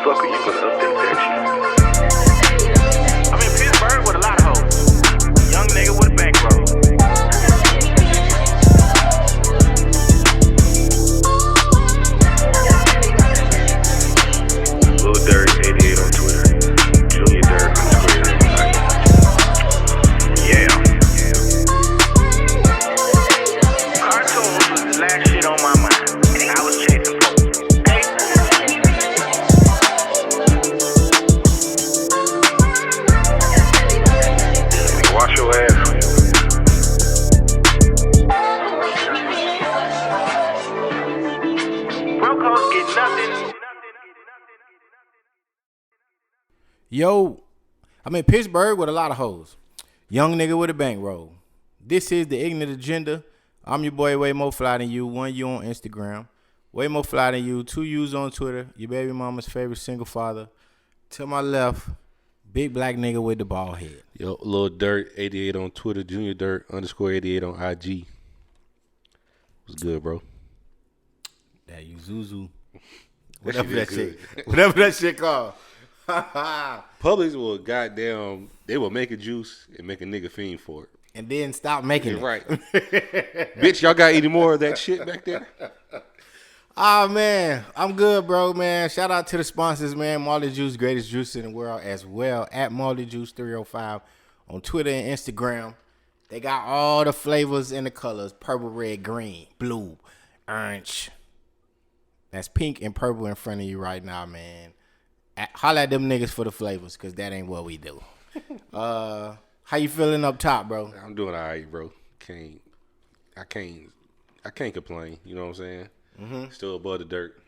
fuck are you gonna update that shit? I'm in Pittsburgh with a lot of hoes. Young nigga with a bankroll. Lil Dirt 88 on Twitter. Junior Dirt _. Yeah. Cartoons was the last shit on my mind. I was chasing folks. Hey. Wash your ass. Brocos get nothing. Yo, I'm in Pittsburgh with a lot of hoes. Young nigga with a bankroll. This is the Ignant Agenda. I'm your boy, way more fly than you. 1 U on Instagram. Way more fly than you. 2 U's on Twitter. Your baby mama's favorite single father. To my left, big black nigga with the bald head. Yo, Lil Dirt 88 on Twitter. Junior Dirt _88 on IG. What's good, bro? That you Zuzu. Whatever that shit called. Publix will goddamn, they will make a juice and make a nigga fiend for it. And then stop making it. Right. Bitch, y'all got any more of that shit back there? Oh, man. I'm good, bro, man. Shout out to the sponsors, man. Marley Juice, greatest juice in the world as well. At Marley Juice 305 on Twitter and Instagram. They got all the flavors and the colors. Purple, red, green, blue, orange. That's pink and purple in front of you right now, man. Holla at them niggas for the flavors, because that ain't what we do. How you feeling up top, bro? I'm doing all right, bro. I can't complain. You know what I'm saying? Mm-hmm. Still above the dirt.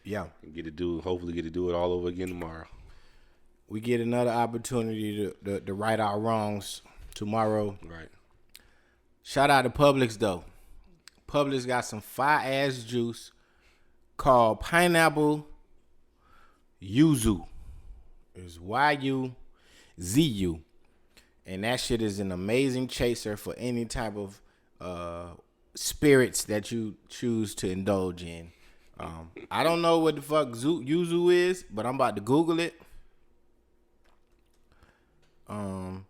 Yeah. Hopefully get to do it all over again tomorrow. We get another opportunity to right our wrongs tomorrow. Right. Shout out to Publix, though. Publix got some fire-ass juice called Pineapple Yuzu. It's YUZU. And that shit is an amazing chaser for any type of spirits that you choose to indulge in. I don't know what the fuck Yuzu is, but I'm about to Google it. And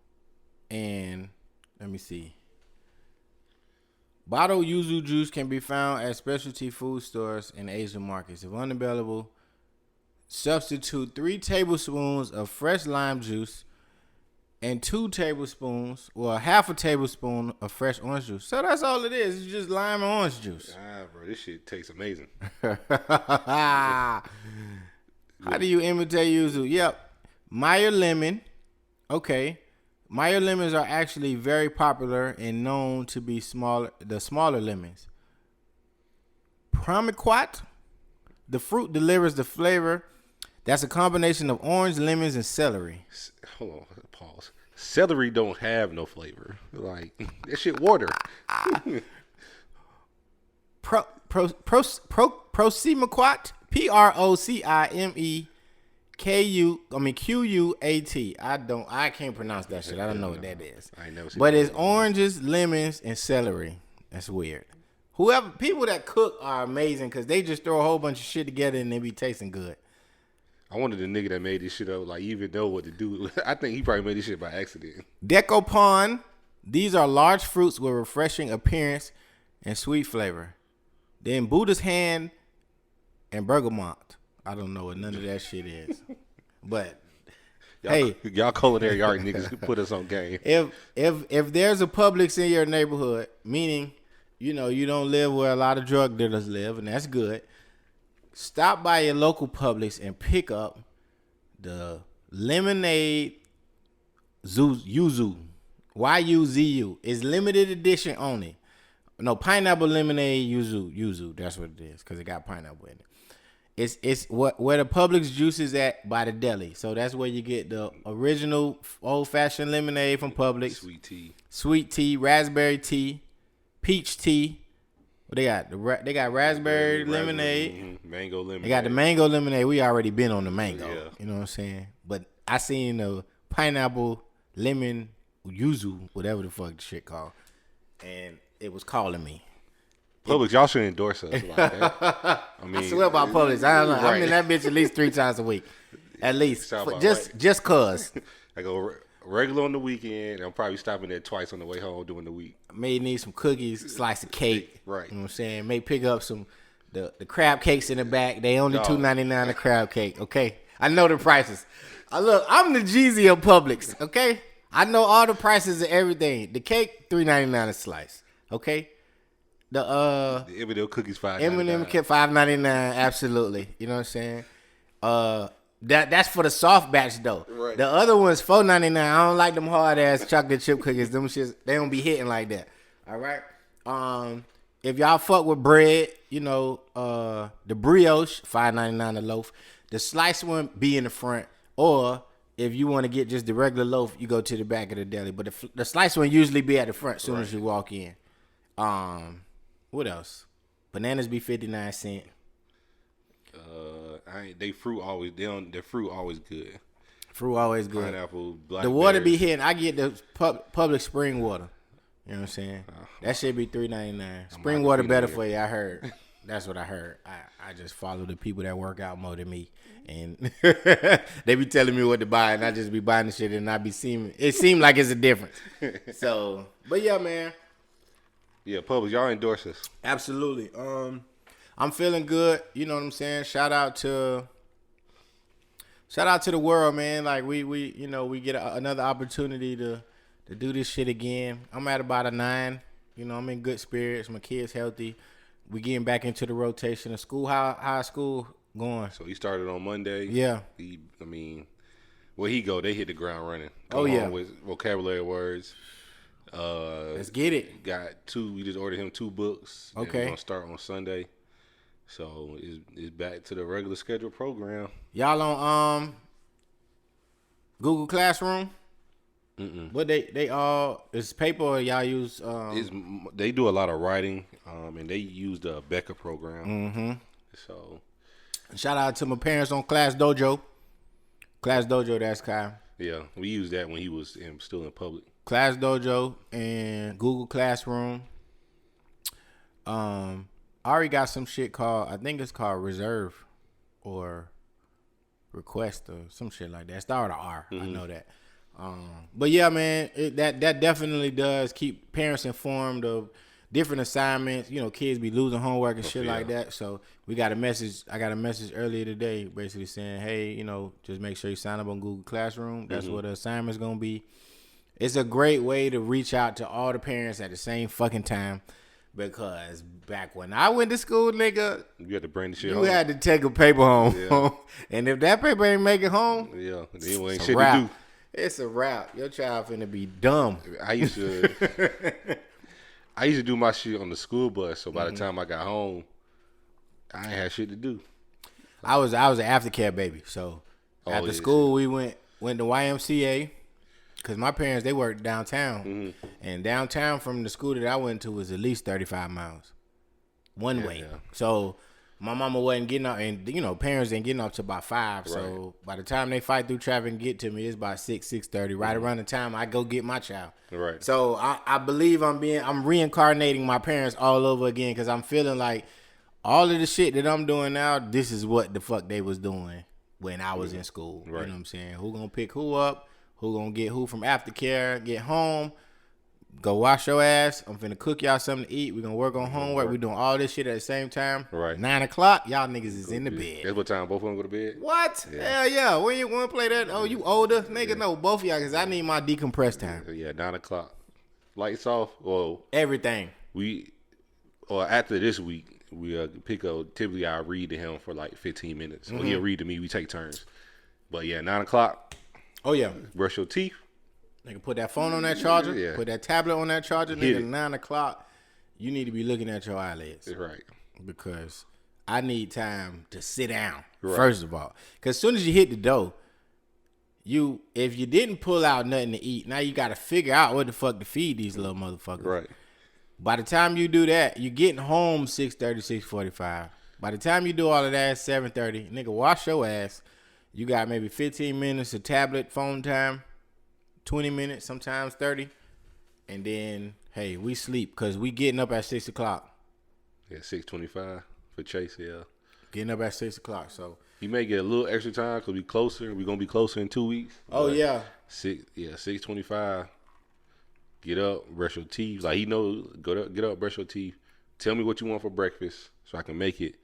let me see. Bottled yuzu juice can be found at specialty food stores and Asian markets. If unavailable, substitute 3 tablespoons of fresh lime juice and 2 tablespoons, well, half a tablespoon of fresh orange juice. So that's all it is. It's just lime and orange juice. Bro, this shit tastes amazing. How do you imitate yuzu? Yep. Meyer lemon. Okay. Meyer lemons are actually very popular and known to be the smaller lemons. Promiquat. The fruit delivers the flavor. That's a combination of orange, lemons, and celery. Hold on, pause. Celery don't have no flavor. Like, that shit water. Promiquat. Quat. I can't pronounce that shit. I don't know what that is. I ain't never seen but that. It's oranges, lemons, and celery. That's weird. People that cook are amazing because they just throw a whole bunch of shit together and they be tasting good. I wonder the nigga that made this shit up, like, even know what to do. I think he probably made this shit by accident. Decopon. These are large fruits with refreshing appearance and sweet flavor. Then Buddha's hand and bergamot. I don't know what none of that shit is. But y'all culinary art niggas put us on game. If there's a Publix in your neighborhood, meaning, you don't live where a lot of drug dealers live, and that's good, stop by your local Publix and pick up the lemonade yuzu. YUZU. It's limited edition only. No, pineapple lemonade yuzu. That's what it is, because it got pineapple in it. It's where the Publix juice is at by the deli. So that's where you get the original old-fashioned lemonade from Publix. Sweet tea, raspberry tea, peach tea. What they got? They got raspberry lemonade. Mango lemonade. They got the mango lemonade. We already been on the mango. Yeah. You know what I'm saying? But I seen the pineapple lemon yuzu, whatever the fuck the shit called. And it was calling me. Publix, y'all should endorse us like that. I mean, I swear by Publix. I don't know. I'm right. in that bitch at least 3 times a week. At least. Sound about Just right. just cause. I go regular on the weekend. I'm probably stopping there twice on the way home during the week. May need some cookies, slice of cake. Right. You know what I'm saying? May pick up some the crab cakes in the back. They only $2.99 a crab cake. Okay. I know the prices. Look, I'm the Jeezy of Publix. Okay. I know all the prices of everything. The cake, $3.99 a slice. Okay. The M&M cookies $5.99. M&M kit $5.99. Absolutely. You know what I'm saying? That's for the soft batch though. Right. The other one's $4.99. I don't like them hard ass chocolate chip cookies. Them shits, they don't be hitting like that. All right. If y'all fuck with bread, you know, the brioche $5.99 a loaf. The sliced one be in the front, or if you want to get just the regular loaf, you go to the back of the deli. But the sliced one usually be at the front as soon as you walk in. What else? Bananas be 59 cents. Their fruit always good. Fruit always good. Pineapple, blackberry. The water be hitting. I get the public spring water. You know what I'm saying? That should be $3.99. Spring water better for you. I heard. That's what I heard. I just follow the people that work out more than me, and they be telling me what to buy, and I just be buying the shit, and it seem like it's a difference. So, but yeah, man. Yeah, Publix, y'all endorse us. Absolutely. I'm feeling good. You know what I'm saying? Shout out to the world, man. Like we get another opportunity to do this shit again. I'm at about a 9. You know, I'm in good spirits. My kid's healthy. We getting back into the rotation of school. How's school going? So he started on Monday. Yeah. They hit the ground running. With vocabulary words. Let's get it. We just ordered him 2 books. Okay. And we're gonna start on Sunday. So it's back to the regular scheduled program. Y'all on Google Classroom? But they all is paper, or y'all use they do a lot of writing, and they use the Becca program. Mm-hmm. So shout out to my parents on Class Dojo. Class Dojo, that's Kyle. Yeah, we used that when he was still in public. Class Dojo and Google Classroom. I already got some shit called, I think it's called Reserve or Request or some shit like that. It started with an R. I know that. But yeah, man, that definitely does keep parents informed of different assignments. You know, kids be losing homework and shit like that. So I got a message earlier today basically saying, hey, you know, just make sure you sign up on Google Classroom. That's what the assignment's going to be. It's a great way to reach out to all the parents at the same fucking time. Because back when I went to school, nigga, you had to bring the shit you home. had to take a paper home. Yeah. And if that paper ain't make it home, then ain't it's shit a wrap. to do. It's a wrap. Your child finna be dumb. I used to do my shit on the school bus, so by the time I got home, I ain't had shit to do. I was an aftercare baby, so after school we went to YMCA. Cause my parents, they worked downtown, and downtown from the school that I went to was at least 35 miles, one way. Yeah. So my mama wasn't getting up, and you know, parents ain't getting up to about 5. Right. So by the time they fight through traffic and get to me, it's about 6:30. Right around the time I go get my child. Right. So I believe I'm reincarnating my parents all over again, cause I'm feeling like all of the shit that I'm doing now, this is what the fuck they was doing when I was in school. Right. You know what I'm saying? Who gonna pick who up? Who gonna get who from aftercare, get home, go wash your ass. I'm finna cook y'all something to eat. We gonna work on homework. We doing all this shit at the same time. Right. 9 o'clock, y'all niggas is in the bed. That's what time both of them go to bed? What? Yeah. Hell yeah. When you wanna play that? Oh, you older? Nigga, no, both of y'all, because I need my decompress time. Yeah, 9 o'clock. Lights off. Well, everything. After this week, we pick up, typically I read to him for like 15 minutes. Or he'll read to me. We take turns. But yeah, 9 o'clock. Oh, yeah. Brush your teeth. Nigga, put that phone on that charger. Yeah. Put that tablet on that charger. Hit nigga, 9 o'clock, you need to be looking at your eyelids. That's right. Because I need time to sit down, first of all. Because as soon as you hit the door, if you didn't pull out nothing to eat, now you got to figure out what the fuck to feed these little motherfuckers. Right. By the time you do that, you're getting home 6:30, 6:45. By the time you do all of that, 7:30, nigga, wash your ass. You got maybe 15 minutes of tablet phone time, 20 minutes, sometimes 30. And then, hey, we sleep because we getting up at 6 o'clock. Yeah, 6:25 for Chase. Yeah, Getting up at 6 o'clock. So he may get a little extra time because we closer. We're gonna be closer in 2 weeks. oh But yeah. 6:25. Get up, brush your teeth. Like he knows, get up, brush your teeth. Tell me what you want for breakfast so I can make it.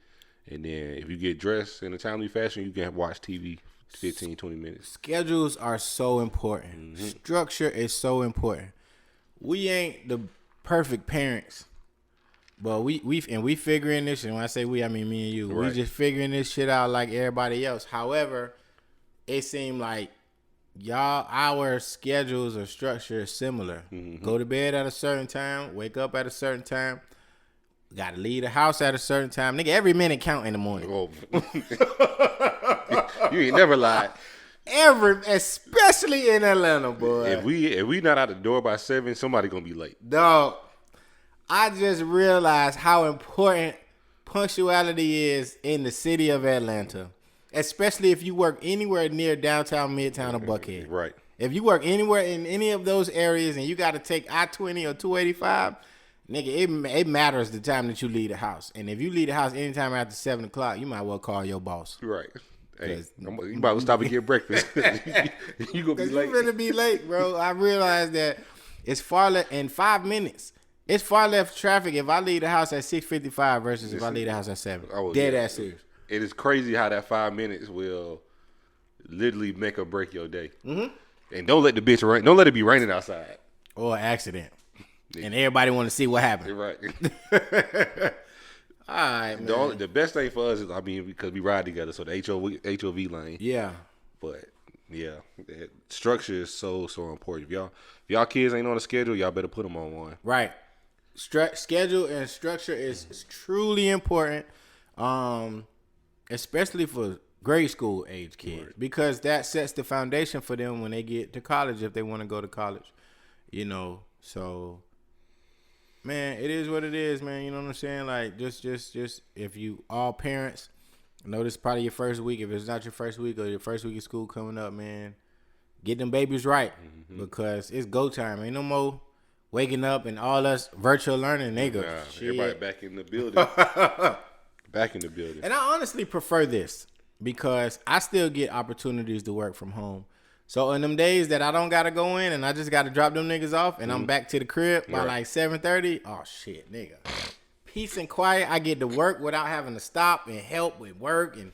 And then if you get dressed in a timely fashion, you can watch TV 15, 20 minutes. Schedules are so important. Structure is so important. We ain't the perfect parents, but we figuring this. And when I say we, I mean me and you. Right. We just figuring this shit out like everybody else. However, it seemed like our schedules or structure is similar. Go to bed at a certain time, wake up at a certain time. Got to leave the house at a certain time. Nigga, every minute count in the morning. Oh. You ain't never lied. Especially in Atlanta, boy. If we not out the door by 7, somebody gonna be late. Dog, I just realized how important punctuality is in the city of Atlanta, especially if you work anywhere near downtown, Midtown, or Buckhead. Right. If you work anywhere in any of those areas and you got to take I-20 or 285, nigga, it matters the time that you leave the house. And if you leave the house anytime after 7 o'clock, you might well call your boss. Right. Hey, you might well stop and get breakfast. You gonna be late. You finna be late, bro. I realized that it's far less in 5 minutes. It's far less traffic if I leave the house at 6:55 versus if I leave the house at 7. Oh, Dead yeah. ass serious. It is crazy how that 5 minutes will literally make or break your day. And don't let the bitch rain. Don't let it be raining outside. Or an accident. And everybody want to see what happened. You're right. All right, man. The best thing for us is, because we ride together, so the HOV lane. Yeah. But yeah, structure is so important. If y'all kids ain't on a schedule, y'all better put them on one. Right. Schedule and structure is truly important, especially for grade school age kids, because that sets the foundation for them when they get to college, if they want to go to college. So man, it is what it is, man. You know what I'm saying? Like, just if you all parents, I know this is probably your first week. If it's not your first week or your first week of school coming up, man, get them babies right, because it's go time. Ain't no more waking up and all us virtual learning, nigga. Everybody back in the building. Back in the building. And I honestly prefer this because I still get opportunities to work from home. So in them days that I don't gotta go in and I just gotta drop them niggas off and I'm back to the crib by like 7:30. Oh shit, nigga. Peace and quiet. I get to work without having to stop and help with work and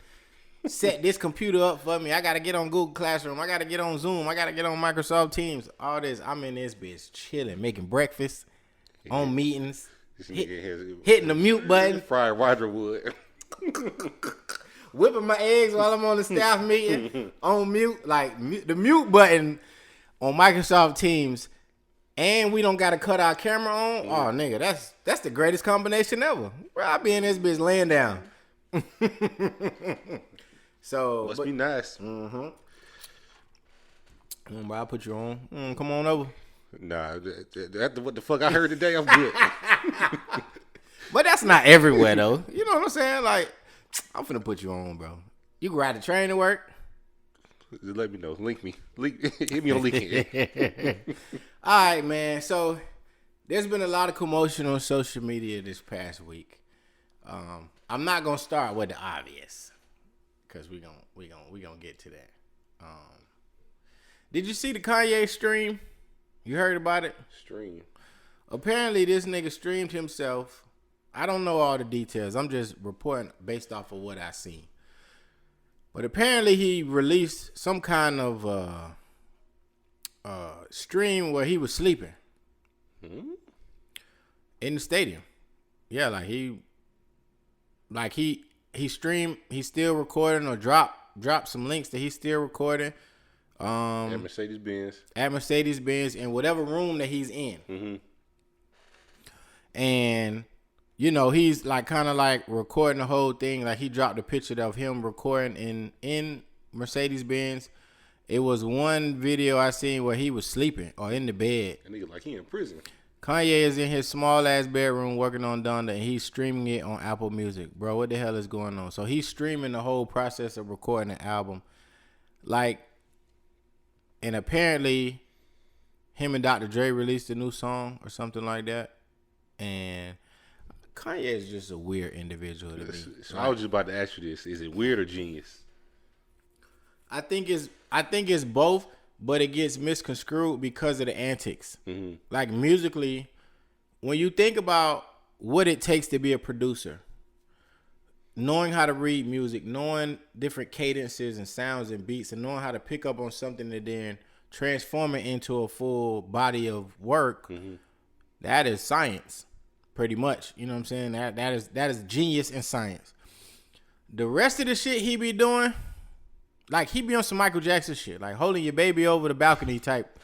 set this computer up for me. I gotta get on Google Classroom. I gotta get on Zoom. I gotta get on Microsoft Teams. All this. I'm in this bitch chilling, making breakfast, on meetings, hitting the mute button, fried Rogerwood. whipping my eggs while I'm on the staff meeting on mute, like the mute button on Microsoft Teams, and we don't got to cut our camera on. Oh, nigga, that's the greatest combination ever. Bro, I be in this bitch laying down. So Must be nice. Bro, I'll put you on. Come on over. Nah, after what the fuck I heard today, I'm good. But that's not everywhere though. You know what I'm saying? Like, I'm finna put you on, bro. You can ride the train to work. Just let me know. Hit me on LinkedIn. All right, man. So there's been a lot of commotion on social media this past week. I'm not gonna start with the obvious, cause we gonna get to that. Did you see the Kanye stream? You heard about it? Stream. Apparently, this nigga streamed himself. I don't know all the details. I'm just reporting based off of what I seen. But apparently, he released some kind of stream where he was sleeping in the stadium. Yeah, he streamed. He's still recording or dropped some links that he's still recording. At Mercedes-Benz. At Mercedes-Benz in whatever room that he's in. And, he's kind of recording the whole thing. Like, he dropped a picture of him recording in Mercedes-Benz. It was one video I seen where he was sleeping or in the bed. That nigga he in prison. Kanye is in his small-ass bedroom working on Donda, and he's streaming it on Apple Music. Bro, what the hell is going on? So he's streaming the whole process of recording an album. And apparently, him and Dr. Dre released a new song or something like that. And Kanye is just a weird individual to me. So I was just about to ask you this: is it weird or genius? I think it's both, but it gets misconstrued because of the antics. Mm-hmm. Like musically, when you think about what it takes to be a producer, knowing how to read music, knowing different cadences and sounds and beats, and knowing how to pick up on something and then transform it into a full body of work, that is science, pretty much. You know what I'm saying? That is genius in science. The rest of the shit he be doing, like he be on some Michael Jackson shit, like holding your baby over the balcony type.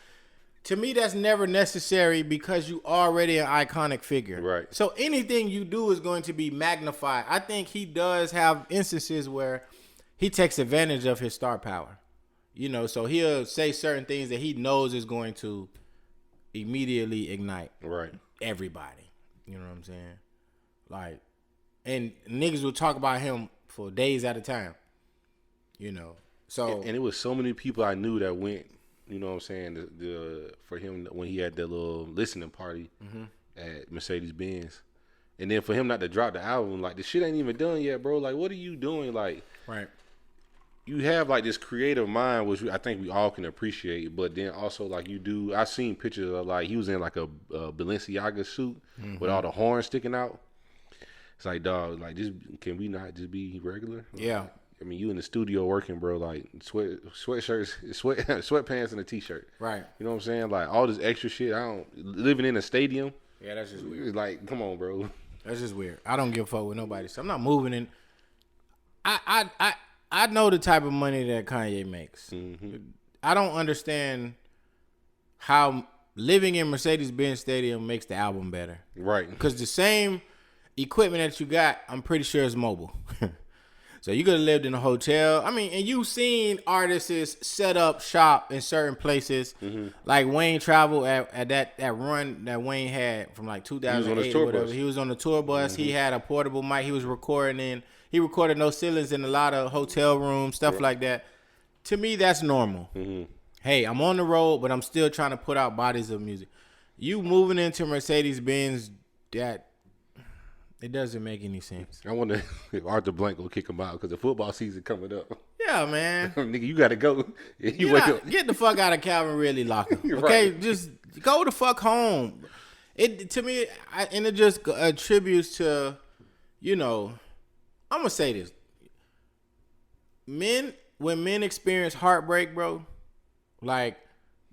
To me, that's never necessary because you already an iconic figure. Right. So anything you do is going to be magnified. I think he does have instances where he takes advantage of his star power. You know, so he'll say certain things that he knows is going to immediately ignite everybody. You know what I'm saying? Like, and niggas will talk about him for days at a time. You know, so. And it was so many people I knew that went. You know what I'm saying? The for him when he had that little listening party at Mercedes-Benz. And then for him not to drop the album, like the shit ain't even done yet, bro. Like, what are you doing? Like, you have like this creative mind, which I think we all can appreciate. But then also like you do, I've seen pictures of like he was in like a Balenciaga suit with all the horns sticking out. It's like, dog, like just can we not just be regular? Yeah. I mean, you in the studio working, bro, like sweatshirts, sweatpants and a t-shirt. Right. You know what I'm saying? Like all this extra shit. Living in a stadium. Yeah, that's just weird. It's like, come on, bro. That's just weird. I don't give a fuck with nobody. So I'm not moving in. I know the type of money that Kanye makes. I don't understand how living in Mercedes-Benz Stadium makes the album better. Right. Because the same equipment that you got, I'm pretty sure is mobile. So you could have lived in a hotel. I mean, and you've seen artists set up shop in certain places. Like Wayne traveled at that run that Wayne had from like 2008 or whatever. He was on the tour bus. He had a portable mic. He was recording in. He recorded No Ceilings in a lot of hotel rooms, stuff like that. To me, that's normal. Hey, I'm on the road, but I'm still trying to put out bodies of music. You moving into Mercedes-Benz, that it doesn't make any sense. I wonder if Arthur Blank will kick him out because the football season coming up. Yeah, man. Nigga, you got to go. Get the fuck out of Calvin Ridley locker. Okay, just go the fuck home. It to me, and it just attributes to, you know, I'm gonna say this. When men experience heartbreak, bro, like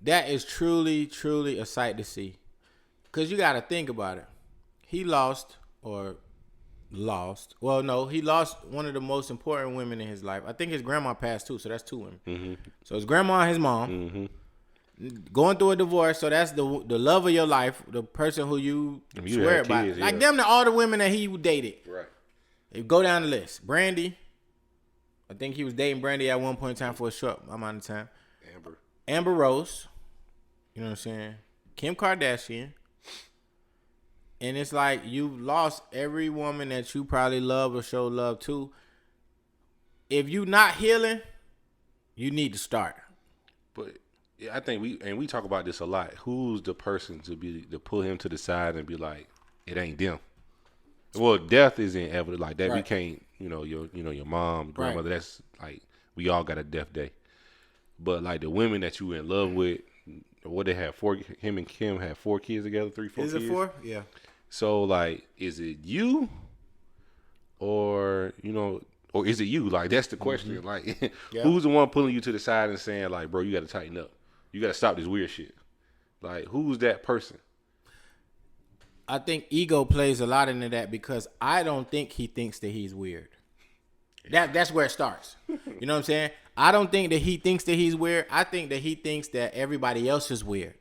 that is truly, truly a sight to see. Cause you got to think about it. He lost. Well, no, he lost one of the most important women in his life. I think his grandma passed too, so that's two women. So his grandma and his mom. Going through a divorce, so that's the love of your life, the person who you swear by. Kids, like them, all the women that he dated. Right. You go down the list. Brandy. I think he was dating Brandy at one point in time for a short amount of time. Amber Rose. You know what I'm saying? Kim Kardashian. And it's like you've lost every woman that you probably love or show love to. If you not healing, you need to start. But yeah, I think we talk about this a lot. Who's the person to pull him to the side and be like, it ain't them? Well, death is inevitable. Like that, we can't. Your mom, grandmother. That's like we all got a death day. But like the women that you in love with, what they have him and Kim had 4 kids together, 4 kids. Is it 4? Yeah. So like, is it you, or is it you? Like that's the question. Like, who's the one pulling you to the side and saying like, bro, you got to tighten up. You got to stop this weird shit. Like, who's that person? I think ego plays a lot into that because I don't think he thinks that he's weird. That's where it starts. You know what I'm saying? I don't think that he thinks that he's weird. I think that he thinks that everybody else is weird.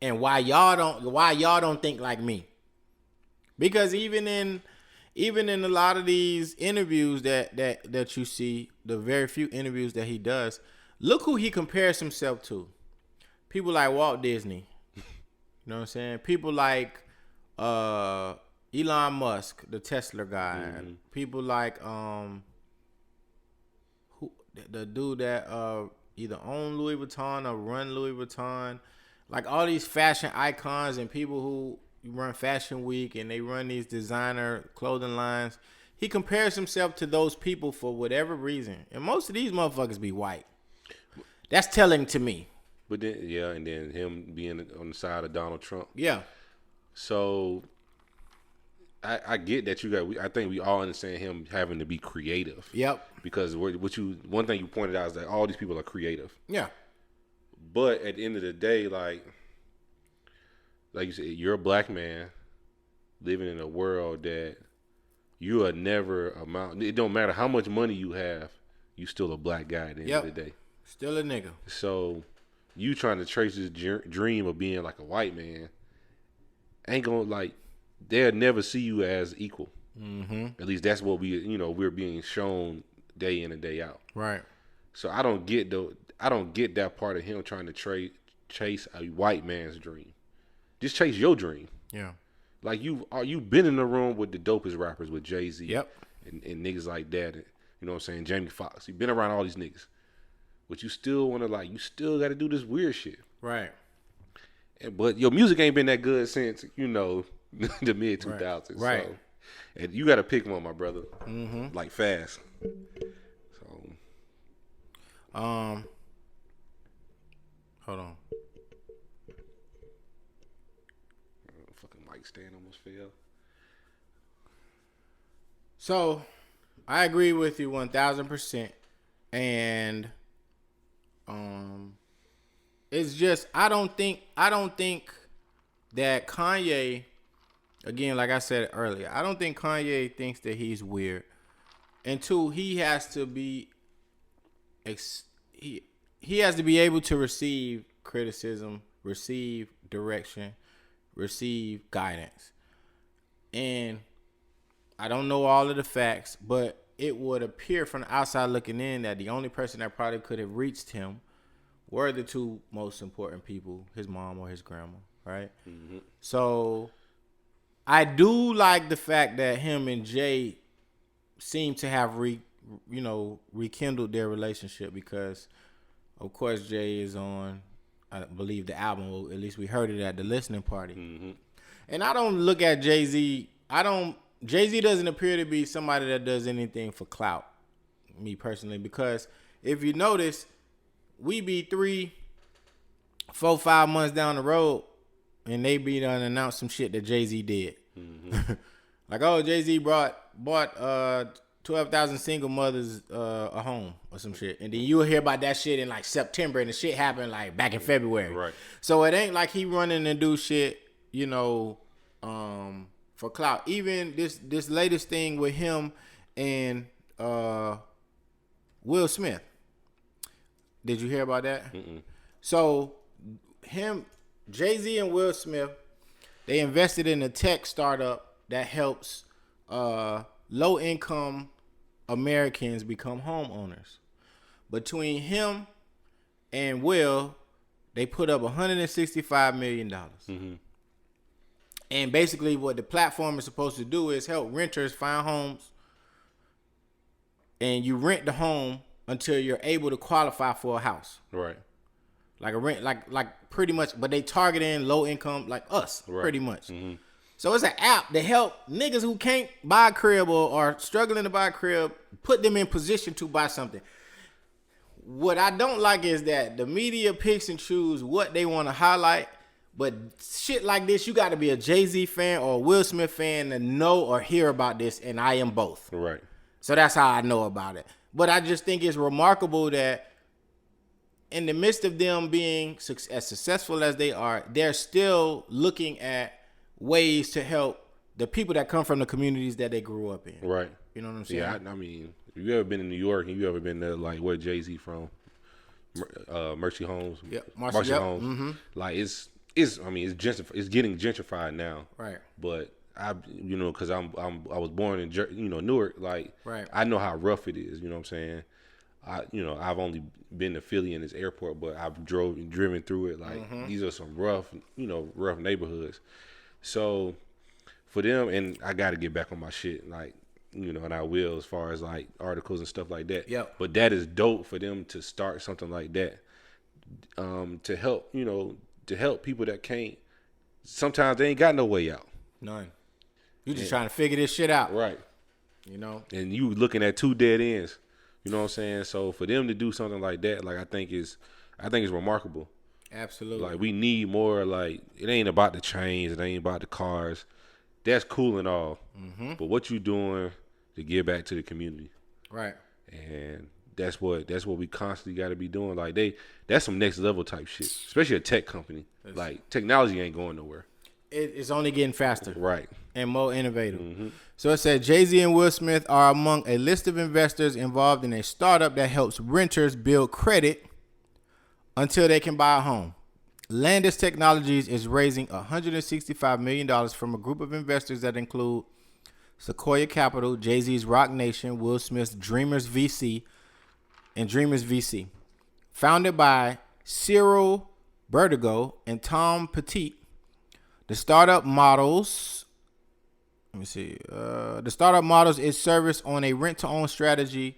And why y'all don't think like me. Because even in a lot of these interviews that you see, the very few interviews that he does, look who he compares himself to. People like Walt Disney. You know what I'm saying? People like Elon Musk, the Tesla guy. People like the dude that either own Louis Vuitton or run Louis Vuitton. Like all these fashion icons and people who, run Fashion Week and they run these designer clothing lines. He compares himself to those people for whatever reason. And most of these motherfuckers be white. That's telling to me. But then, yeah, and then him being on the side of Donald Trump. Yeah. So I get that you got. I think we all understand him having to be creative. Yep. Because one thing you pointed out is that all these people are creative. Yeah. But at the end of the day, like you said, you're a black man living in a world that you are never amount. It don't matter how much money you have, you still a black guy at the end of the day. Still a nigga. So you trying to trace this dream of being like a white man ain't gonna like. They'll never see you as equal. Mm-hmm. At least that's what we're being shown day in and day out. Right. So I don't get that part of him trying to chase a white man's dream. Just chase your dream. Yeah. Like you've been in the room with the dopest rappers with Jay-Z. Yep. And niggas like that. And, you know what I'm saying? Jamie Foxx. You've been around all these niggas. But you still want to you still got to do this weird shit. Right. But your music ain't been that good since, the mid 2000s. Right. So, and you got to pick one, my brother. Mm-hmm. Like fast. So. Hold on. Fucking mic stand almost fell. So, I agree with you 1,000%. And it's just I don't think that Kanye, again, like I said earlier, I don't think Kanye thinks that he's weird. And two, he has to be he has to be able to receive criticism, receive direction, receive guidance. And I don't know all of the facts, but it would appear from the outside looking in that the only person that probably could have reached him were the two most important people, his mom or his grandma, right? Mm-hmm. So I do like the fact that him and Jay seem to have rekindled their relationship because, of course, Jay is on, I believe, the album, or at least we heard it at the listening party. Mm-hmm. And I don't look at Jay-Z, Jay-Z doesn't appear to be somebody that does anything for clout, me personally, because if you notice, we be 3, 4, 5 months down the road, and they be done announce some shit that Jay-Z did. Mm-hmm. Like, oh, Jay-Z bought 12,000 single mothers a home or some shit, and then you'll hear about that shit in like September, and the shit happened like back in February. Right. So it ain't like he running and do shit, for clout. Even this latest thing with him and Will Smith. Did you hear about that? Mm-mm. So Jay-Z and Will Smith, they invested in a tech startup that helps low income Americans become homeowners. Between him and Will, they put up $165 million. Mm-hmm. And basically what the platform is supposed to do is help renters find homes. And you rent the home until you're able to qualify for a house. Right. Like a rent, like pretty much, but they targeting low income like us, right. Pretty much. Mm-hmm. So it's an app to help niggas who can't buy a crib or are struggling to buy a crib, put them in position to buy something. What I don't like is that the media picks and choose what they want to highlight. But shit like this, you got to be a Jay-Z fan or a Will Smith fan to know or hear about this, and I am both. Right. So that's how I know about it. But I just think it's remarkable that in the midst of them being as successful as they are, they're still looking at ways to help the people that come from the communities that they grew up in. Right. You know what I'm saying? Yeah, I mean, if you ever been in New York and you ever been to, like, where Jay-Z from, Mercy Homes. Yeah, Marcy Homes. Mm-hmm. Like, it's getting gentrified now. Right. But because I was born in Newark. Like, right. I know how rough it is. You know what I'm saying? I've only been to Philly and this airport, but I've driven through it. Like, mm-hmm. These are some rough neighborhoods. So for them, and I got to get back on my shit, like, and I will, as far as like articles and stuff like that. Yep. But that is dope for them to start something like that, to help people that can't sometimes they ain't got no way out. None. You just trying to figure this shit out. Right. You know? And you looking at 2 dead ends. You know what I'm saying? So for them to do something like that, like I think it's remarkable. Absolutely. Like we need more. Like it ain't about the chains, it ain't about the cars. That's cool and all. Mm-hmm. But what you doing to give back to the community? Right. And that's what we constantly got to be doing. Like that's some next level type shit. Especially a tech company. Like technology ain't going nowhere. It's only getting faster. Right. And more innovative. Mm-hmm. So it said Jay-Z and Will Smith are among a list of investors involved in a startup that helps renters build credit until they can buy a home. Landis Technologies is raising $165 million from a group of investors that include Sequoia Capital, Jay-Z's Rock Nation, Will Smith's Dreamers VC, and Dreamers VC. Founded by Cyril Bertigo and Tom Petit, the startup models its service on a rent-to-own strategy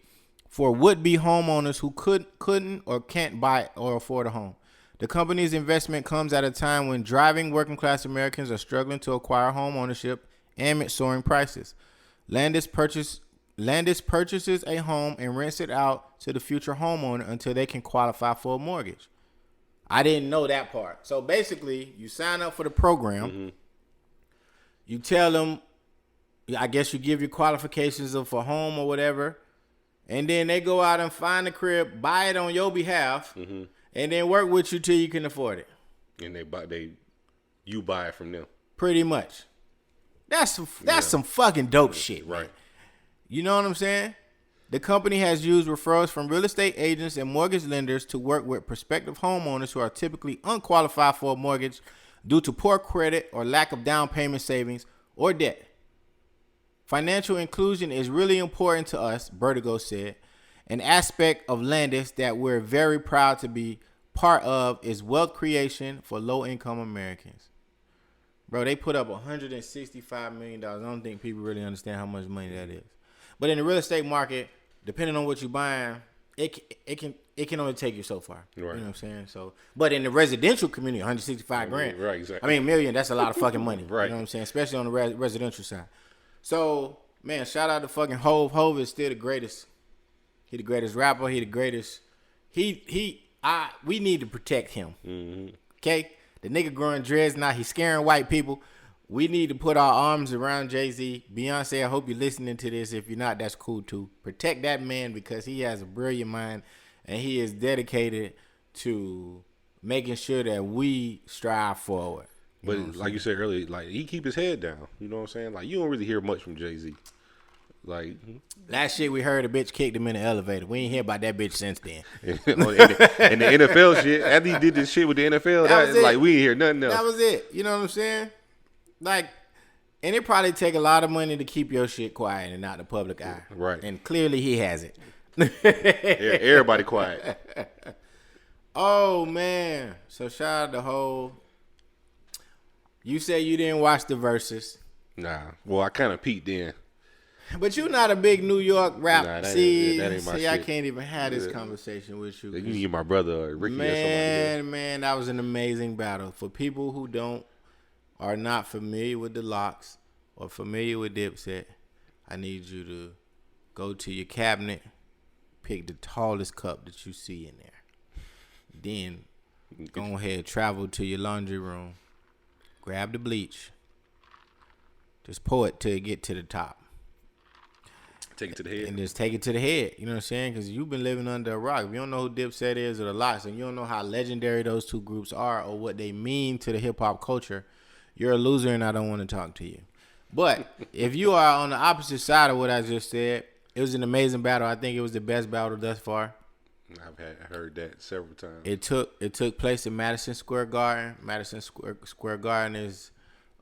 for would-be homeowners who couldn't or can't buy or afford a home. The company's investment comes at a time when driving working-class Americans are struggling to acquire home ownership amid soaring prices. Landis purchases a home and rents it out to the future homeowner until they can qualify for a mortgage. I didn't know that part. So basically, you sign up for the program. Mm-hmm. You tell them, I guess you give your qualifications of a home or whatever, and then they go out and find a crib, buy it on your behalf, mm-hmm. and then work with you till you can afford it. And you buy it from them. Pretty much. That's some fucking dope shit, right? Man. You know what I'm saying? The company has used referrals from real estate agents and mortgage lenders to work with prospective homeowners who are typically unqualified for a mortgage due to poor credit or lack of down payment savings or debt. Financial inclusion is really important to us, Bertigo said. An aspect of Landis that we're very proud to be part of is wealth creation for low-income Americans. Bro, they put up $165 million. I don't think people really understand how much money that is. But in the real estate market, depending on what you're buying, it can only take you so far. Right. You know what I'm saying? So, but in the residential community, $165,000. Right, exactly. I mean, $1 million. That's a lot of fucking money. Right. You know what I'm saying? Especially on the residential side. So, man, shout out to fucking Hove. Hove is still the greatest. He the greatest rapper. He the greatest. We need to protect him. Mm-hmm. Okay, the nigga growing dreads now. He's scaring white people. We need to put our arms around Jay-Z. Beyonce, I hope you're listening to this. If you're not, that's cool too. Protect that man because he has a brilliant mind and he is dedicated to making sure that we strive forward. But like you said earlier, like he keep his head down. You know what I'm saying? Like you don't really hear much from Jay-Z. Like last shit we heard, a bitch kicked him in the elevator. We ain't hear about that bitch since then. and the NFL shit, after he did this shit with the NFL, like we ain't hear nothing else. That was it. You know what I'm saying? Like, and it probably take a lot of money to keep your shit quiet and not the public eye. Right. And clearly he has it. Everybody quiet. Oh, man. So shout out to Hov. You said you didn't watch the Versus. Nah. Well, I kind of peeked in. But you're not a big New York rap. Nah, that ain't my shit. I can't even have this conversation with you. You can get my brother Ricky or somebody. Man, that was an amazing battle. For people who are not familiar with the Locks or familiar with Dipset, I need you to go to your cabinet, pick the tallest cup that you see in there. Then go ahead, travel to your laundry room, grab the bleach, just pour it till you get to the top. Take it to the head. And just take it to the head. You know what I'm saying? Because you've been living under a rock. If you don't know who Dipset is or the Locks, and you don't know how legendary those two groups are or what they mean to the hip-hop culture, you're a loser and I don't want to talk to you. But if you are on the opposite side of what I just said, it was an amazing battle. I think it was the best battle thus far. I've heard that several times. It took place in Madison Square Garden. Madison Square Garden is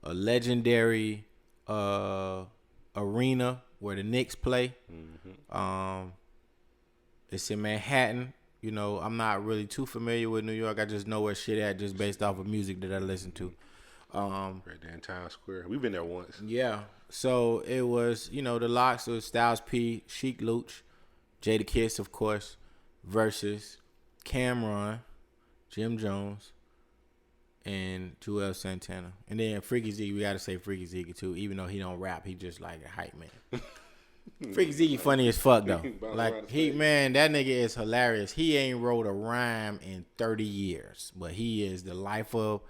a legendary arena where the Knicks play. Mm-hmm. It's in Manhattan. You know, I'm not really too familiar with New York. I just know where shit at just based off of music that I listen to. Right there in Times Square. We've been there once. Yeah. So it was, the Locks was Styles P, Sheik Luch, Jadakiss, of course, versus Cameron, Jim Jones, and Joel Santana. And then Freaky Ziggy, we gotta say Freaky Ziggy too, even though he don't rap, he just like a hype man. Freaky Ziggy funny as fuck though. Like that nigga is hilarious. He ain't wrote a rhyme in 30 years, but he is the life of.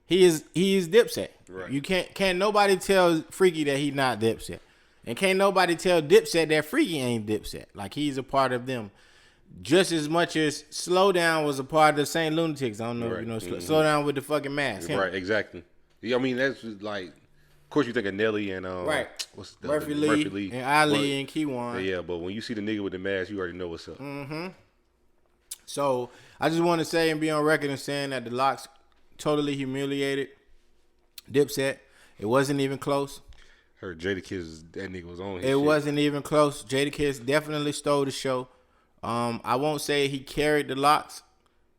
He is Dipset. Right. You can't nobody tell Freaky that he not Dipset, and can't nobody tell Dipset that Freaky ain't Dipset. Like he's a part of them, just as much as Slow Down was a part of the Saint Lunatics. I don't know if you know Slow Down with the fucking mask. Right, exactly. Yeah, I mean that's just like, of course you think of Nelly and what's the Murphy Lee and Ali and Keywan. Yeah, but when you see the nigga with the mask, you already know what's up. Mm-hmm. So I just want to say and be on record and saying that the Locks totally humiliated Dipset. It wasn't even close. Heard Jadakiss, that nigga was on his It shit. wasn't even close. Jadakiss definitely stole the show. I won't say he carried the Locks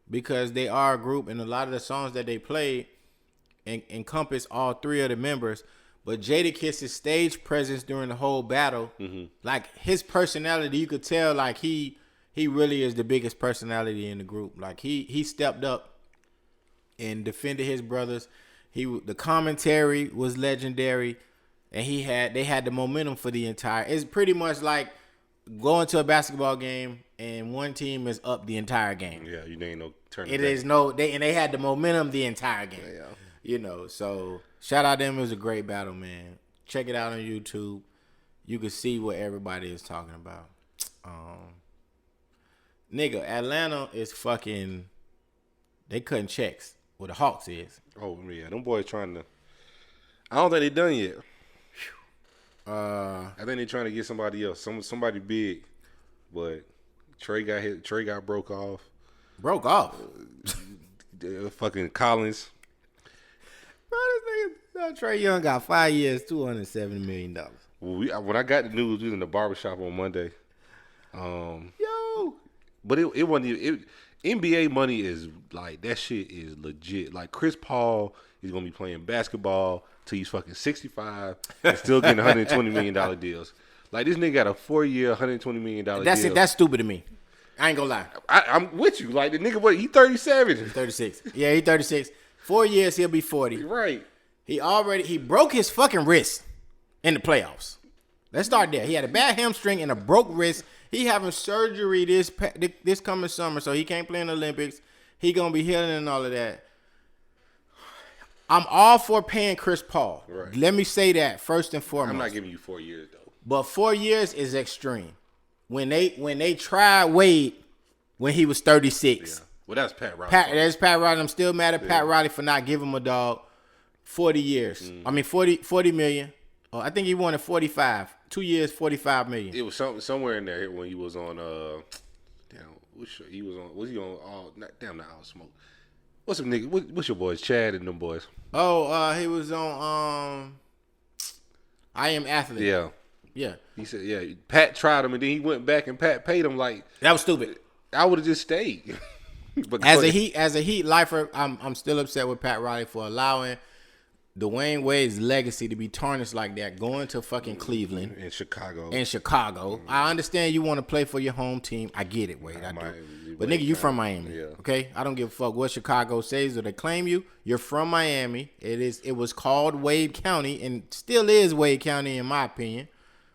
because they are a group and a lot of the songs that they played encompass all three of the members. But Jadakiss's stage presence during the whole battle, like his personality, you could tell like he really is the biggest personality in the group. Like he stepped up and defended his brothers. The commentary was legendary, and they had the momentum for the entire. It's pretty much like going to a basketball game and one team is up the entire game. Yeah, you ain't no turn. It is no they had the momentum the entire game. Yeah. You know, so shout out to them. It was a great battle, man. Check it out on YouTube. You can see what everybody is talking about. Nigga, Atlanta is fucking. They cutting checks. What the Hawks is. Oh yeah, them boys trying to. I don't think they done yet. I think they trying to get somebody else, somebody big, but Trey got hit. Trey got broke off. Broke off. Fucking Collins. Bro, this nigga Trey Young got 5 years, $270 million. Well, when I got the news, we was in the barbershop on Monday. Yo, but it wasn't even. NBA money is like, that shit is legit. Like Chris Paul is gonna be playing basketball till he's fucking 65 and still getting $120 million deals. Like this nigga got a 4-year, $120 million deal. that's it. That's stupid to me. I ain't gonna lie. I'm with you. Like the nigga, he 37. He's 36. Yeah, he's 36. 4 years, he'll be 40. Right. He broke his fucking wrist in the playoffs. Let's start there. He had a bad hamstring and a broke wrist. He having surgery this coming summer, so he can't play in the Olympics. He gonna be healing and all of that. I'm all for paying Chris Paul. Right. Let me say that first and foremost. I'm not giving you 4 years though. But 4 years is extreme. When they tried Wade when he was 36. Yeah. Well, that's Pat Riley. There's Pat Riley. I'm still mad at Pat Riley for not giving him a dog 40 years. I mean 40 million. Oh, I think he wanted 45. 2 years, 45 million. It was somewhere in there when he was on he was on not All Smoke. What's some nigga? What's your boys? Chad and them boys. Oh, he was on I Am Athlete. Yeah. Yeah. He said, yeah, Pat tried him and then he went back and Pat paid him. Like, that was stupid. I would have just stayed. But as a Heat lifer, I'm still upset with Pat Riley for allowing Dwayne Wade's legacy to be tarnished like that, going to fucking Cleveland. In Chicago. I understand you want to play for your home team. I get it, Wade. I do. But nigga, you from Miami. Yeah. Okay? I don't give a fuck what Chicago says or they claim you. You're from Miami. It was called Wade County and still is Wade County in my opinion.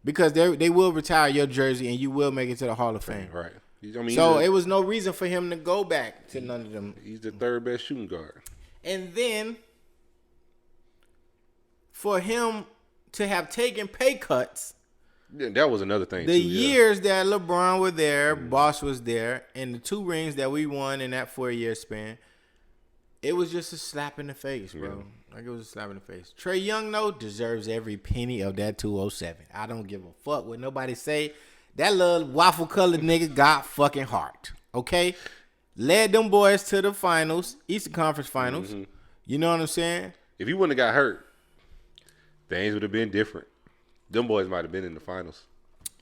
Because they will retire your jersey and you will make it to the Hall of Fame. Right. I mean, so it was no reason for him to go back to none of them. He's the third best shooting guard. And then for him to have taken pay cuts. Yeah, that was another thing. The years that LeBron was there, Bosh was there, and the 2 rings that we won in that 4-year span, it was just a slap in the face, bro. Yeah. Like it was a slap in the face. Trey Young, though, deserves every penny of that 207. I don't give a fuck what nobody say. That little waffle colored nigga got fucking heart. Okay? Led them boys to the finals, Eastern Conference Finals. Mm-hmm. You know what I'm saying? If he wouldn't have got hurt, things would have been different. Them boys might have been in the finals.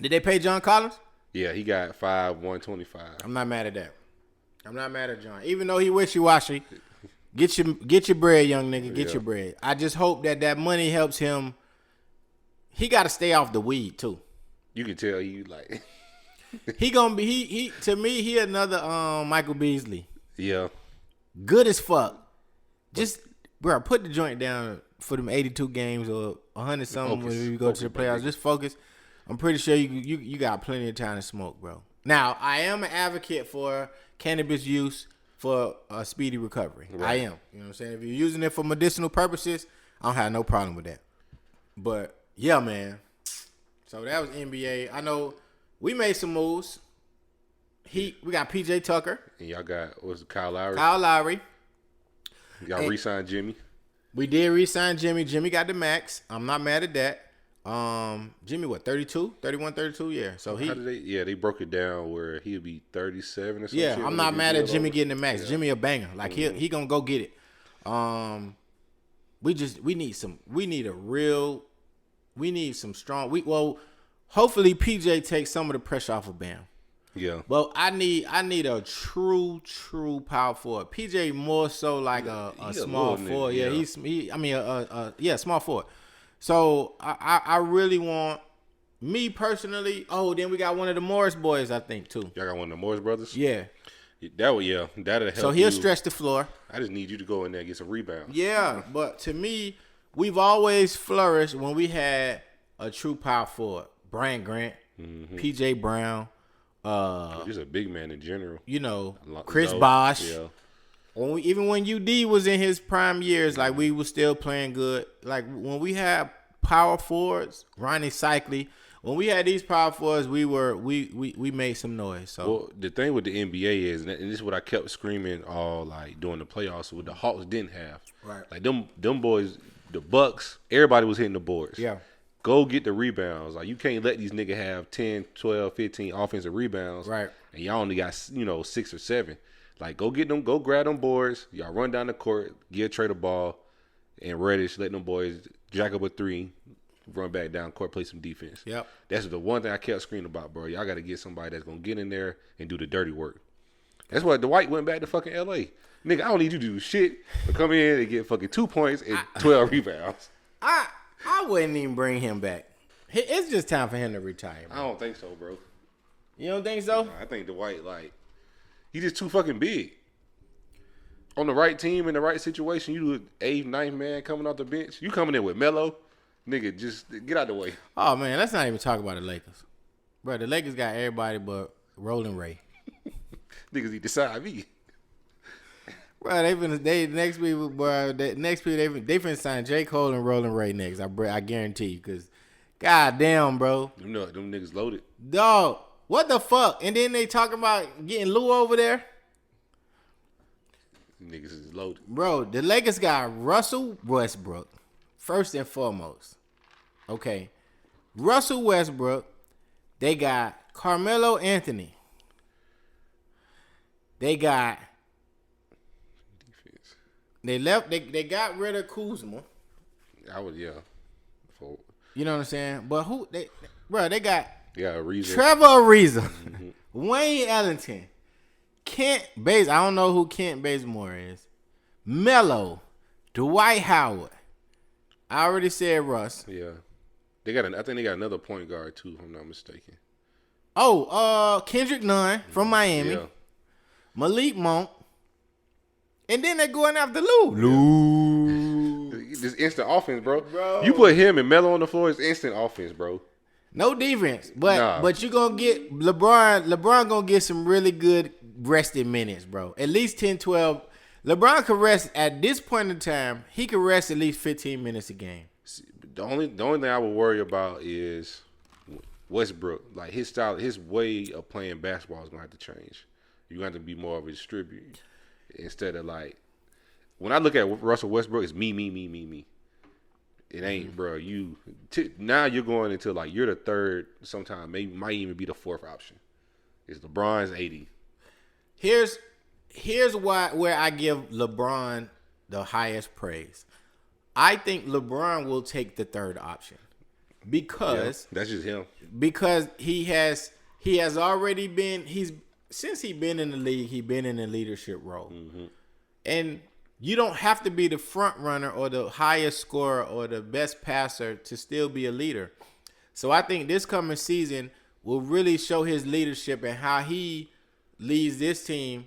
Did they pay John Collins? Yeah, he got 125. I'm not mad at that. I'm not mad at John. Even though he wishy-washy, get your bread, young nigga. Get your bread. I just hope that money helps him. He got to stay off the weed, too. You can tell he like he gonna be he to me he another Michael Beasley. Yeah. Good as fuck. Just, bro, put the joint down for them 82 games or 100 something when you go to the playoffs. Just focus. I'm pretty sure you got plenty of time to smoke, bro. Now, I am an advocate for cannabis use for a speedy recovery. Right. I am. You know what I'm saying? If you're using it for medicinal purposes, I don't have no problem with that. But, yeah, man. So, that was NBA. I know we made some moves. We got PJ Tucker. And y'all got, Kyle Lowry? Kyle Lowry. Y'all re-signed Jimmy? We did re-sign Jimmy. Jimmy got the max. I'm not mad at that. Jimmy, 32? 31, 32? Yeah. So they broke it down where he'll be 37 or something. Yeah, I'm not mad at Jimmy getting the max. Yeah. Jimmy a banger. Like he gonna go get it. We need some strong. Hopefully PJ takes some of the pressure off of Bam. Yeah. Well, I need a true power forward. PJ more so like a small forward. Yeah, small forward. So I really want, me personally. Oh, then we got one of the Morris boys, I think too. Y'all got one of the Morris brothers. Yeah. That'll help. So he'll stretch the floor. I just need you to go in there and get some rebounds. Yeah, but to me, we've always flourished when we had a true power forward. Brian Grant, PJ Brown. He's a big man in general. You know, Chris Bosh. Yeah. Even when UD was in his prime years, like we were still playing good. Like when we had power forwards, Ronnie Cycli, when we had these power forwards, we made some noise. So well, the thing with the NBA is, and this is what I kept screaming all like during the playoffs, what the Hawks didn't have. Right. Like them boys, the Bucks, everybody was hitting the boards. Yeah. Go get the rebounds. Like you can't let these niggas have 10, 12, 15 offensive rebounds. Right. And y'all only got 6 or 7. Like, go get them, go grab them boards. Y'all run down the court, give Trey the ball, and Reddish, let them boys jack up a 3, run back down court, play some defense. Yep. That's the one thing I kept screaming about, bro. Y'all got to get somebody that's going to get in there and do the dirty work. That's why Dwight went back to fucking L.A. Nigga, I don't need you to do shit, but come in and get fucking 2 points and 12 rebounds. I wouldn't even bring him back. It's just time for him to retire, bro. I don't think so, bro. You don't think so? Nah, I think Dwight, he's just too fucking big. On the right team, in the right situation, you do 8th, 9th man coming off the bench. You coming in with Melo, nigga, just get out the way. Oh, man, let's not even talk about the Lakers. Bro, the Lakers got everybody but Rolling Ray. Niggas need to side me. Bro, they finna sign J. Cole and Rolling Ray next. I guarantee you, because goddamn, bro. Them niggas loaded. Dog, what the fuck? And then they talking about getting Lou over there. Niggas is loaded. Bro, the Lakers got Russell Westbrook, first and foremost. Okay. Russell Westbrook. They got Carmelo Anthony. They got defense. They got rid of Kuzma. You know what I'm saying? But they got Ariza. Trevor Ariza. Mm-hmm. Wayne Ellington. Kent Bazemore. I don't know who Kent Bazemore is. Melo. Dwight Howard. I already said Russ. Yeah. I think they got another point guard too, if I'm not mistaken. Oh, Kendrick Nunn from Miami. Yeah. Malik Monk. And then they're going after Lou. This instant offense, bro. You put him and Melo on the floor, it's instant offense, bro. No defense. But you're going to get LeBron going to get some really good rested minutes, bro. At least 10, 12. LeBron could rest at this point in time. He could rest at least 15 minutes a game. The only thing I would worry about is Westbrook. Like his style, his way of playing basketball is going to have to change. You're going to have to be more of a distributor instead of when I look at Russell Westbrook, it's me. It ain't, bro. Now you're going into you're the third. Sometimes maybe might even be the fourth option. It's LeBron's 80. Here's where I give LeBron the highest praise. I think LeBron will take the third option because that's just him. Because he has already been since he's been in the league, he's been in a leadership role, and you don't have to be the front runner or the highest scorer or the best passer to still be a leader. So I think this coming season will really show his leadership and how he leads this team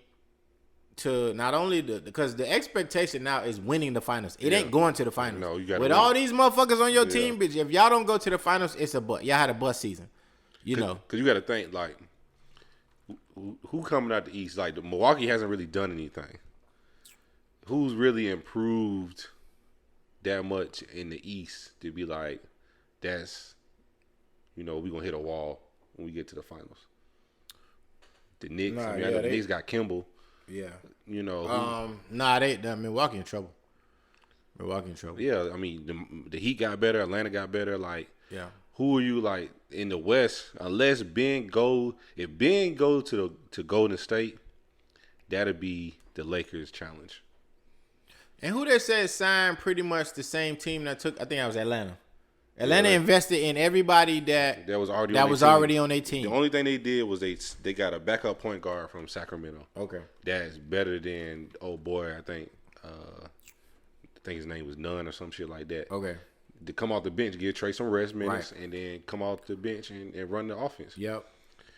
to not only because the expectation now is winning the finals. It Yeah. ain't going to the finals. No, you gotta with win. all these motherfuckers on your Yeah. team, bitch. If y'all don't go to the finals, it's a bust. Y'all had a bust season. You know. Because you got to think, like, who coming out the East? Like, the Milwaukee hasn't really done anything. Who's really improved that much in the East to be like, that's, we're going to hit a wall when we get to the finals? The Knicks. Nah, I yeah, know the Knicks got Kimball. Yeah. They Milwaukee in trouble. Milwaukee in trouble. Yeah, I mean, the Heat got better. Atlanta got better. Like, Yeah. who are you, like, in the West? Unless if Ben goes to Golden State, that'll be the Lakers' challenge. And who they said signed pretty much the same team that took, I think that was Atlanta. Atlanta invested in everybody that was already on their team. The only thing they did was they got a backup point guard from Sacramento. Okay. That's better than old boy. I think his name was Nunn or some shit like that. Okay. To come off the bench, give Trey some rest minutes, Right. and then come off the bench and run the offense. Yep.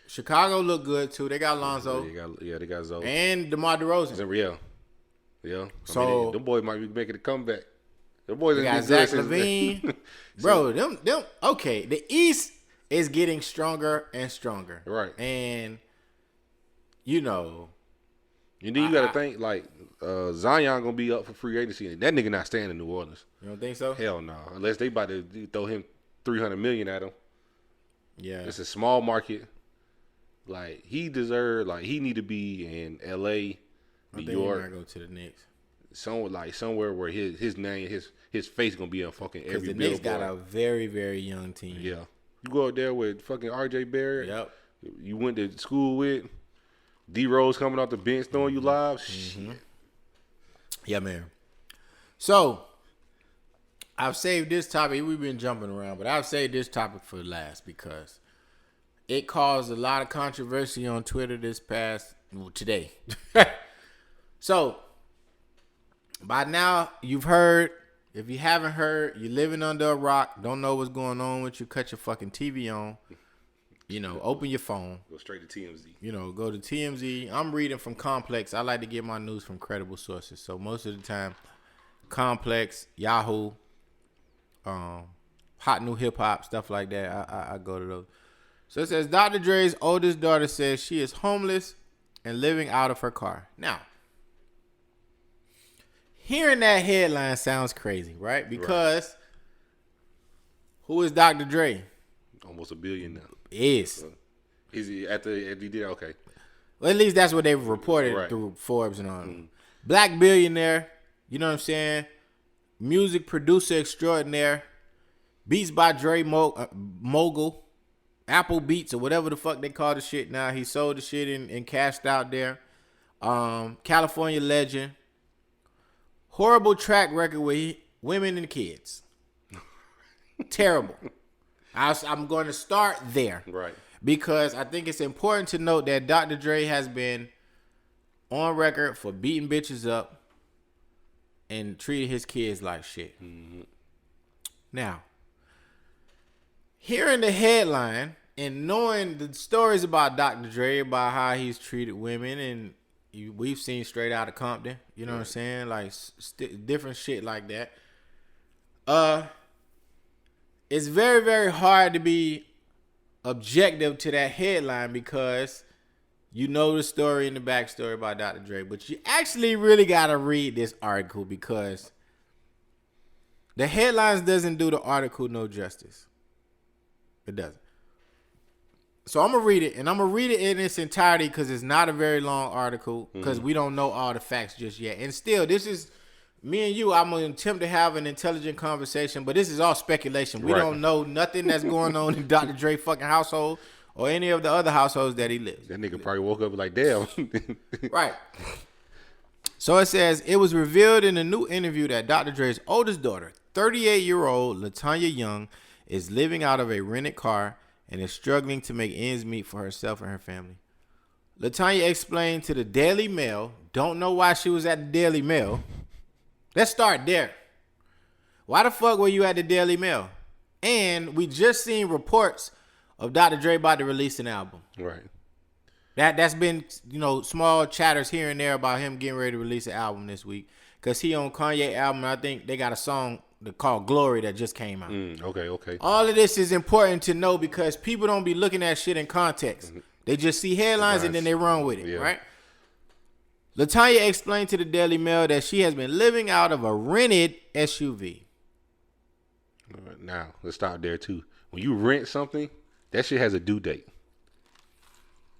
Chicago looked good too. They got Lonzo They got Zoe. and DeMar DeRozan. Yeah. So them boys might be making a comeback. Them boys they got been good Zach since- LaVine. Bro, them okay. The East is getting stronger and stronger. Right. And And then you got to think, like, Zion going to be up for free agency. And that nigga not staying in New Orleans. you don't think so? Hell no. Unless they about to throw him $300 million at him. Yeah. It's a small market. Like, he need to be in L.A., New York. I go to the Knicks. Somewhere where his name, his face going to be on fucking Because every the Knicks billboard. got a very, very young team. Yeah. You go out there with fucking R.J. Barrett. Yep. You went to school with. D-Rose coming off the bench throwing you live. Shit. Yeah, man. So, I've saved this topic. We've been jumping around, but I've saved this topic for last because it caused a lot of controversy on Twitter today. So, by now, you've heard. If you haven't heard, you're living under a rock, don't know what's going on with you, cut your fucking TV on. Open your phone. Go straight to TMZ. Go to TMZ. I'm reading from Complex. I like to get my news from credible sources. So most of the time, Complex, Yahoo, Hot New Hip Hop, stuff like that. I go to those. So it says Dr. Dre's oldest daughter says she is homeless and living out of her car. Now, hearing that headline sounds crazy, right? Because who is Dr. Dre? Almost $1 billion now. Is he after he did okay? Well, at least that's what they've reported through Forbes and all. Black billionaire, you know what I'm saying? Music producer extraordinaire. Beats by Dre mogul. Apple Beats or whatever the fuck they call the shit now. He sold the shit and cashed out there. California legend. Horrible track record with women and kids. Terrible. I'm going to start there. Right. Because I think it's important to note that Dr. Dre has been on record for beating bitches up and treating his kids like shit. Mm-hmm. Now, hearing the headline and knowing the stories about Dr. Dre, about how he's treated women, and we've seen Straight Outta Compton, you know what I'm saying? Like, different shit like that. It's very, very hard to be objective to that headline because you know the story and the backstory about Dr. Dre, but you actually really got to read this article because the headlines doesn't do the article no justice. It doesn't. So I'm going to read it, and I'm going to read it in its entirety because it's not a very long article because we don't know all the facts just yet. And still, this is... Me and you, I'm going to attempt to have an intelligent conversation, but this is all speculation. We don't know nothing that's going on in Dr. Dre fucking household or any of the other households that he lives. That nigga probably woke up like, damn. Right. So it says, it was revealed in a new interview that Dr. Dre's oldest daughter, 38-year-old LaTanya Young, is living out of a rented car and is struggling to make ends meet for herself and her family. LaTanya explained to the Daily Mail, don't know why she was at the Daily Mail. Let's start there. Why the fuck were you at the Daily Mail? And we just seen reports of Dr. Dre about to release an album. Right. That's been, small chatters here and there about him getting ready to release an album this week. Because he on Kanye album, I think they got a song called Glory that just came out. Okay. All of this is important to know because people don't be looking at shit in context. They just see headlines and then they run with it, right? LaTanya explained to the Daily Mail that she has been living out of a rented SUV. Now, let's stop there, too. When you rent something, that shit has a due date.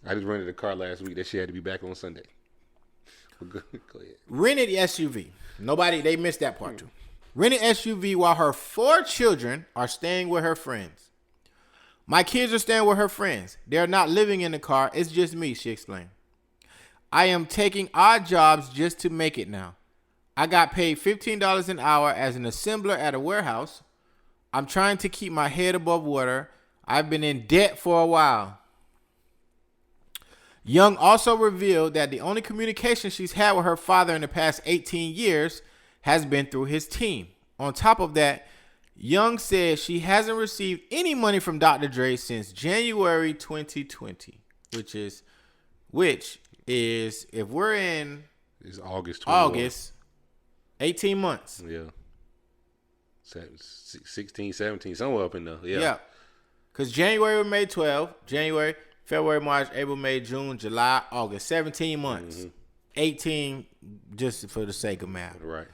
I just rented a car last week. That shit had to be back on Sunday. Go ahead. Rented SUV. They missed that part, too. Rented SUV while her 4 children are staying with her friends. My kids are staying with her friends. They're not living in the car. It's just me, she explained. I am taking odd jobs just to make it now. I got paid $15 an hour as an assembler at a warehouse. I'm trying to keep my head above water. I've been in debt for a while. Young also revealed that the only communication she's had with her father in the past 18 years has been through his team. On top of that, Young said she hasn't received any money from Dr. Dre since January 2020, which is if we're in it's August 18 months. Yeah. 16, 17, somewhere up in there. Yeah. Because January, May 12, January, February, March, April, May, June, July, August. 17 months. Mm-hmm. 18 just for the sake of math. Right.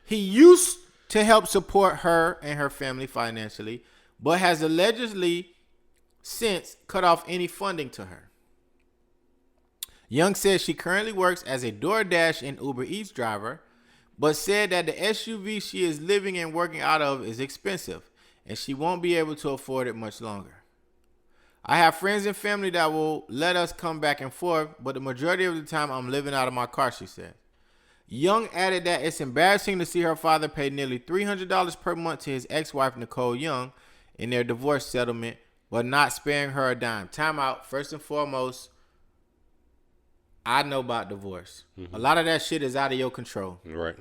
He used to help support her and her family financially, but has allegedly since cut off any funding to her. Young says she currently works as a DoorDash and Uber Eats driver, but said that the SUV she is living and working out of is expensive, and she won't be able to afford it much longer. I have friends and family that will let us come back and forth, but the majority of the time I'm living out of my car, she said. Young added that it's embarrassing to see her father pay nearly $300 per month to his ex-wife, Nicole Young, in their divorce settlement, but not sparing her a dime. Time out. First and foremost, I know about divorce. Mm-hmm. A lot of that shit is out of your control. Right.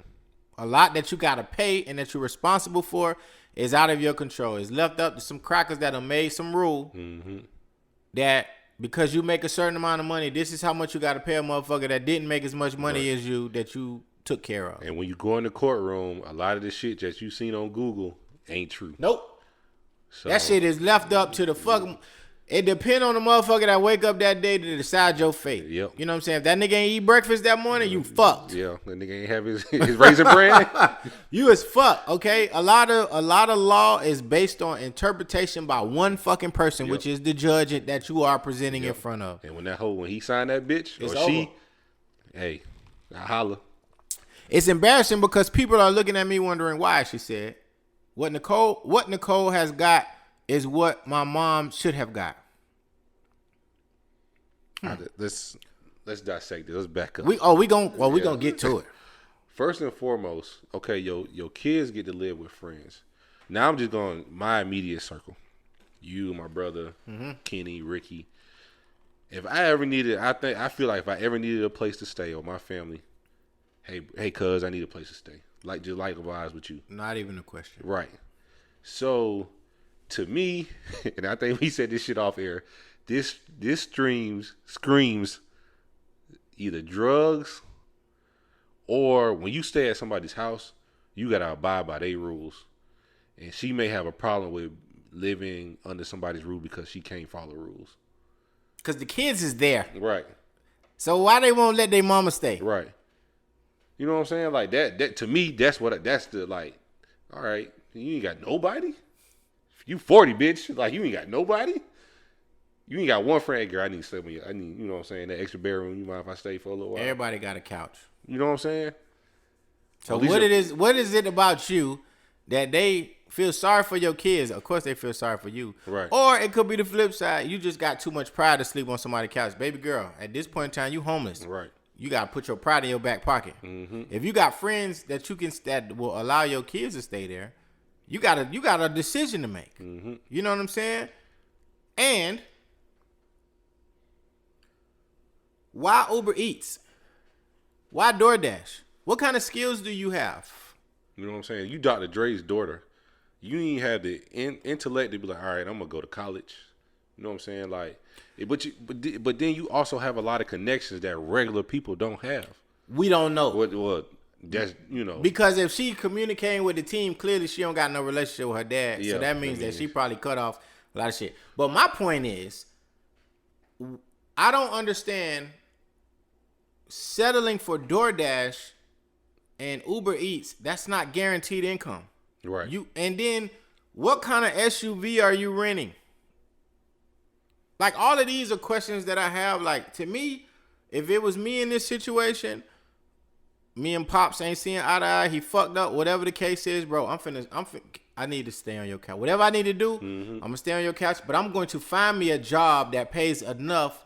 A lot that you got to pay and that you're responsible for is out of your control. It's left up to some crackers that have made some rule that because you make a certain amount of money, this is how much you got to pay a motherfucker that didn't make as much money as you that you took care of. And when you go in the courtroom, a lot of the shit that you seen on Google ain't true. Nope. So, that shit is left up to the fucking... It depends on the motherfucker that wake up that day to decide your fate. Yep. You know what I'm saying? If that nigga ain't eat breakfast that morning, you fucked. Yeah, that nigga ain't have his raisin bread. You is fucked, okay? A lot of law is based on interpretation by one fucking person, which is the judge that you are presenting in front of. And when he signed that bitch, it's or over. she, hey, I holla. It's embarrassing because people are looking at me wondering why, she said. What Nicole has got is what my mom should have got. Let's dissect this. Let's back up. We gonna get to it. First and foremost, okay, your kids get to live with friends. Now I'm just going my immediate circle. You, my brother, Kenny, Ricky. If I ever needed, I feel like if I ever needed a place to stay or my family, hey, cuz, I need a place to stay. Just likewise with you. Not even a question. Right. So, to me, and I think we said this shit off air, this screams either drugs or when you stay at somebody's house, you gotta abide by their rules. And she may have a problem with living under somebody's rule because she can't follow rules. Because the kids is there. Right. So why they won't let their mama stay? Right. You know what I'm saying? Like that to me, that's the like, all right, you ain't got nobody? You 40, bitch. Like you ain't got nobody? You ain't got one friend, girl. I need to stay with you. You know what I'm saying? That extra bedroom, you mind if I stay for a little while? Everybody got a couch. You know what I'm saying? So what is it about you that they feel sorry for your kids? Of course they feel sorry for you. Right. Or it could be the flip side. You just got too much pride to sleep on somebody's couch. Baby girl, at this point in time, you homeless. Right. You got to put your pride in your back pocket. Mm-hmm. If you got friends that will allow your kids to stay there, you got a decision to make. Mm-hmm. You know what I'm saying? And why Uber Eats? Why DoorDash? What kind of skills do you have? You know what I'm saying? You Dr. Dre's daughter. You ain't have the intellect to be like, all right, I'm going to go to college. You know what I'm saying? Like, But then you also have a lot of connections that regular people don't have. We don't know. What that's Because if she communicating with the team, clearly she don't got no relationship with her dad. Yeah, So that means that she probably cut off a lot of shit. But my point is, I don't understand settling for DoorDash and Uber Eats. That's not guaranteed income. right. And then what kind of SUV are you renting? Like, all of these are questions that I have. Like, to me, if it was me in this situation, me and Pops ain't seeing eye to eye, he fucked up, whatever the case is, bro, I need to stay on your couch. Whatever I need to do, I'm going to stay on your couch, but I'm going to find me a job that pays enough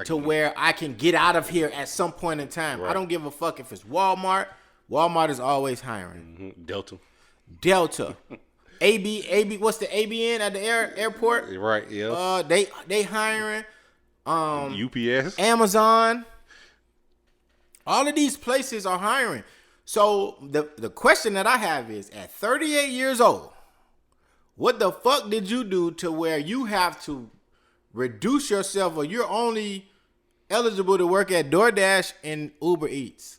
to where I can get out of here at some point in time. Right. I don't give a fuck if it's Walmart. Walmart is always hiring. Delta. AB, what's the ABN at the airport? Right, yeah. They hiring. UPS. Amazon. All of these places are hiring. So the question that I have is, at 38 years old, what the fuck did you do to where you have to reduce yourself, or you're only eligible to work at DoorDash and Uber Eats?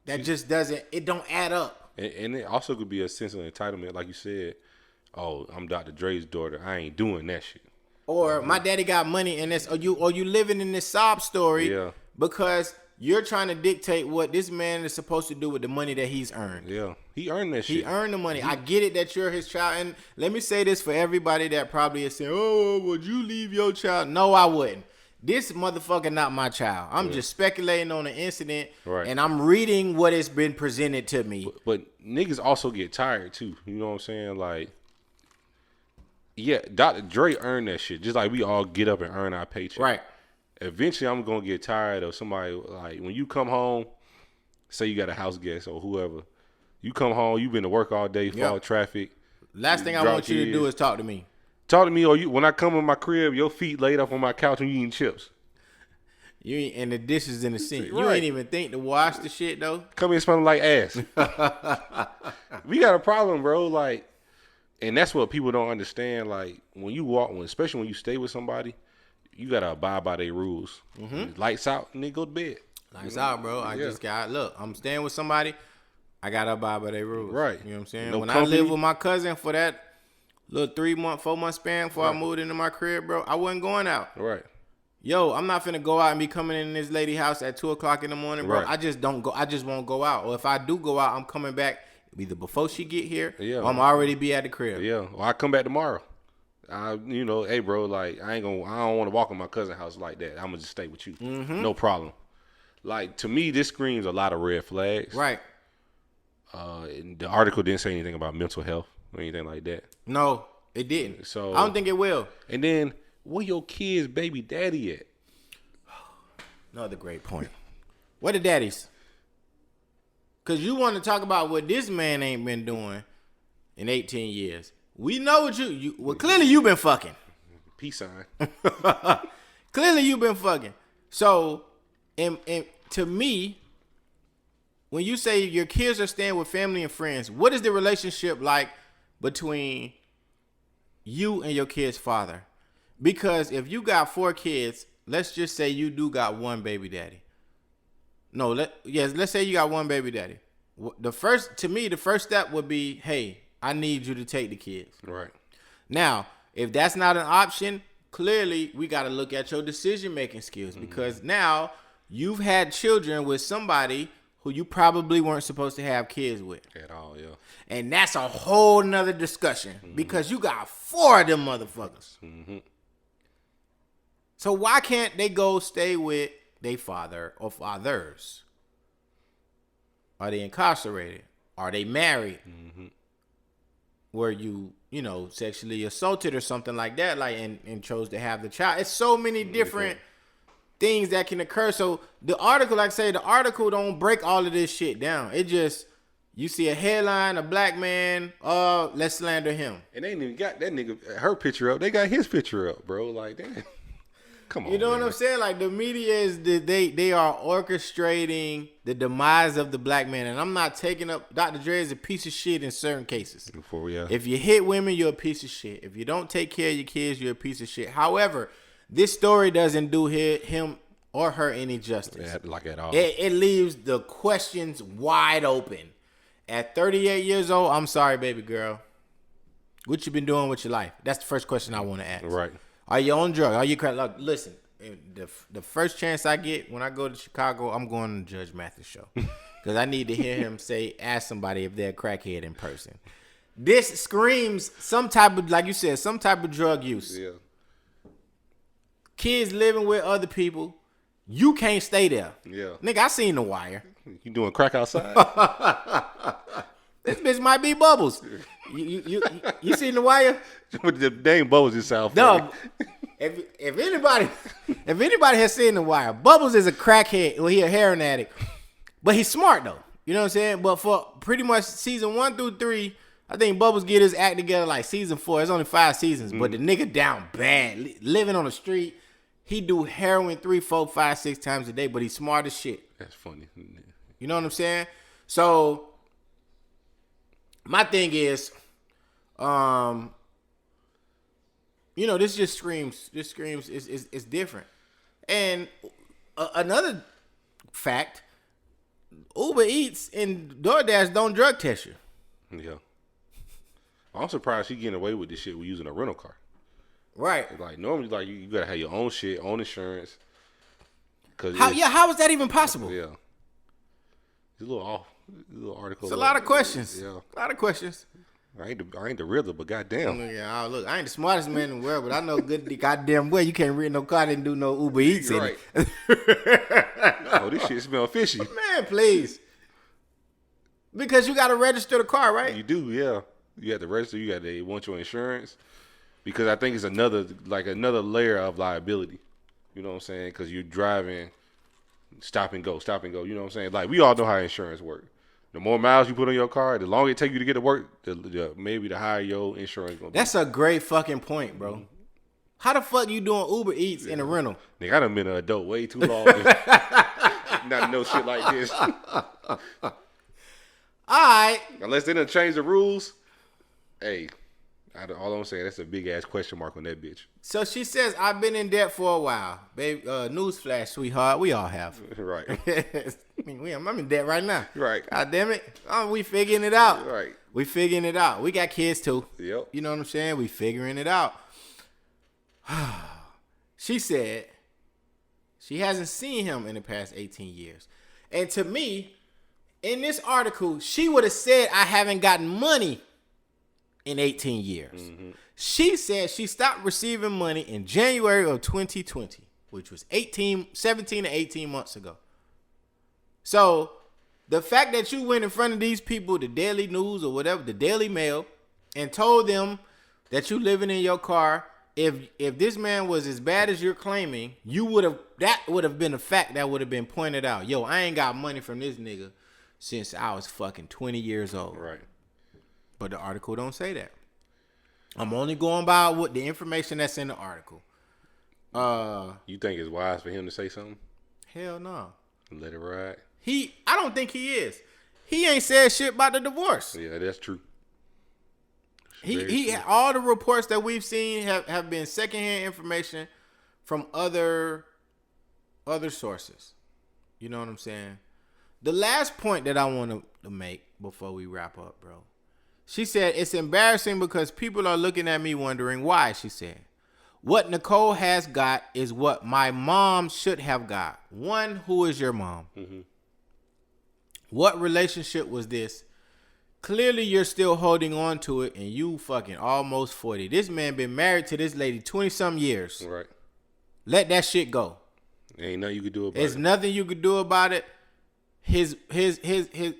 That just don't add up. And it also could be a sense of entitlement, like you said. Oh, I'm Dr. Dre's daughter. I ain't doing that shit. Or my daddy got money, and or you living in this sob story because you're trying to dictate what this man is supposed to do with the money that he's earned. Yeah, he earned that shit. He earned the money. I get it that you're his child, and let me say this for everybody that probably is saying, "Oh, would you leave your child?" No, I wouldn't. This motherfucker not my child. I'm just speculating on an incident, and I'm reading what has been presented to me. But niggas also get tired too. You know what I'm saying? Like, yeah, Dr. Dre earned that shit. Just like we all get up and earn our paycheck. Right. Eventually, I'm gonna get tired of somebody, like, when you come home, say you got a house guest or whoever, you come home, you've been to work all day, follow traffic. Last thing I want you to do is talk to me. Talk to me, or when I come in my crib, your feet laid up on my couch and you eating chips. You ain't, and the dishes in the sink. You Right. ain't even think to wash the shit though. Come in smelling like ass. We got a problem, bro. Like, and that's what people don't understand. Like, when you especially when you stay with somebody, you gotta abide by their rules. Lights out, and then go to bed. Lights out, bro. Look, I'm staying with somebody. I gotta abide by their rules. Right. You know what I'm saying? No when company. I lived with my cousin for that little 4-month span before I moved into my crib, bro, I wasn't going out. Right. Yo, I'm not finna go out and be coming in this lady house at 2:00 in the morning, bro. Right. I just don't go. I just won't go out. Or if I do go out, I'm coming back either before she get here, or I'm already be at the crib. Yeah. Well, I come back tomorrow. Hey, bro, like, I don't want to walk in my cousin's house like that. I'm gonna just stay with you. No problem. Like, to me, this screams a lot of red flags. Right. The article didn't say anything about mental health or anything like that. No, it didn't. So I don't think it will. And then, where your kid's baby daddy at? Another great point. Where the daddies? Because you want to talk about what this man ain't been doing in 18 years. We know what well, clearly you've been fucking. Peace sign. Clearly you've been fucking. So, and to me, when you say your kids are staying with family and friends, what is the relationship like between you and your kid's father? Because if you got 4 kids, let's just say you do got one baby daddy. No, let's say you got one baby daddy. The first step would be, hey, I need you to take the kids. Right. Now, if that's not an option, clearly we got to look at your decision-making skills, because now you've had children with somebody who you probably weren't supposed to have kids with. At all, yeah. And that's a whole nother discussion, because you got 4 of them motherfuckers. So why can't they go stay with their father or fathers? Are they incarcerated? Are they married? Were you sexually assaulted or something like that, like, and chose to have the child? It's so many different things that can occur. So the article, like I say, the article don't break all of this shit down. It just, you see a headline, a black man, let's slander him. And they ain't even got that nigga, her picture up. They got his picture up, bro. Like, damn. Come on, You know man. what I'm saying? Like, the media is, they are orchestrating the demise of the black man. And I'm not taking up, Dr. Dre is a piece of shit in certain cases. If you hit women, you're a piece of shit. If you don't take care of your kids, you're a piece of shit. However, this story doesn't do him or her any justice. Yeah, like at all. It leaves the questions wide open. At 38 years old, I'm sorry, baby girl. What you been doing with your life? That's the first question I want to ask. Right. Are you on drugs? Are you crack? Look, listen, the first chance I get when I go to Chicago, I'm going to Judge Mathis show. Because I need to hear him ask somebody if they're a crackhead in person. This screams some type of, like you said, some type of drug use. Yeah. Kids living with other people. You can't stay there. Yeah. Nigga, I seen The Wire. You doing crack outside? This bitch might be Bubbles. You seen The Wire? The name Bubbles is South. No. If anybody has seen The Wire, Bubbles is a crackhead. Well, he a heroin addict. But he's smart though. You know what I'm saying? But for pretty much season 1 through 3, I think Bubbles get his act together like season 4. It's only 5 seasons, but the nigga down bad, living on the street. He do heroin 3, 4, 5, 6 times a day, but he's smart as shit. That's funny. You know what I'm saying? So my thing is, this just screams. This screams. It's different. And another fact: Uber Eats and DoorDash don't drug test you. Yeah. I'm surprised she getting away with this shit with using a rental car. Right. Like normally, like you gotta have your own shit, own insurance. How is that even possible? Yeah. It's a little off. A little article. It's a lot of questions. Yeah. A lot of questions. I ain't the realtor, but goddamn. Yeah, look, I ain't the smartest man in the world, but I know good goddamn well you can't rent no car, didn't do no Uber Eats in right. it. Oh, this shit smell fishy. Man, please. Because you got to register the car, right? You do, yeah. You have to register. They want your insurance. Because I think it's another layer of liability. You know what I'm saying? Because you're driving, stop and go. You know what I'm saying? Like, we all know how insurance works. The more miles you put on your car, the longer it take you to get to work, maybe the higher your insurance gonna be. That's a great fucking point, bro. Mm-hmm. How the fuck you doing Uber Eats in a rental? Nigga, I done been an adult way too long not to know shit like this. All right. Unless they done change the rules, hey, all I'm saying, that's a big ass question mark on that bitch. So she says, I've been in debt for a while. Babe, newsflash, sweetheart. We all have. Right. I'm in debt right now. Right. God damn it. We figuring it out. Right. We figuring it out. We got kids too. Yep. You know what I'm saying? We figuring it out. She said she hasn't seen him in the past 18 years. And to me, in this article, she would have said, I haven't gotten money in 18 years. Mm-hmm. She said she stopped receiving money in January of 2020, which was 17 to 18 months ago. So the fact that you went in front of these people, the Daily News or whatever, the Daily Mail, and told them that you living in your car, if this man was as bad as you're claiming, that would have been a fact that would have been pointed out. Yo, I ain't got money from this nigga since I was fucking 20 years old. Right. But the article don't say that. I'm only going by what the information that's in the article. You think it's wise for him to say something? Hell no. Let it ride. I don't think he is. He ain't said shit about the divorce. Yeah, that's true. He all the reports that we've seen have been secondhand information from other sources. You know what I'm saying? The last point that I want to make before we wrap up, bro. She said, it's embarrassing because people are looking at me wondering why, she said. What Nicole has got is what my mom should have got. One, who is your mom? Mm-hmm. What relationship was this? Clearly, you're still holding on to it, and you fucking almost 40. This man been married to this lady 20-some years. Right. Let that shit go. Ain't nothing you could do about it. There's nothing you could do about it. His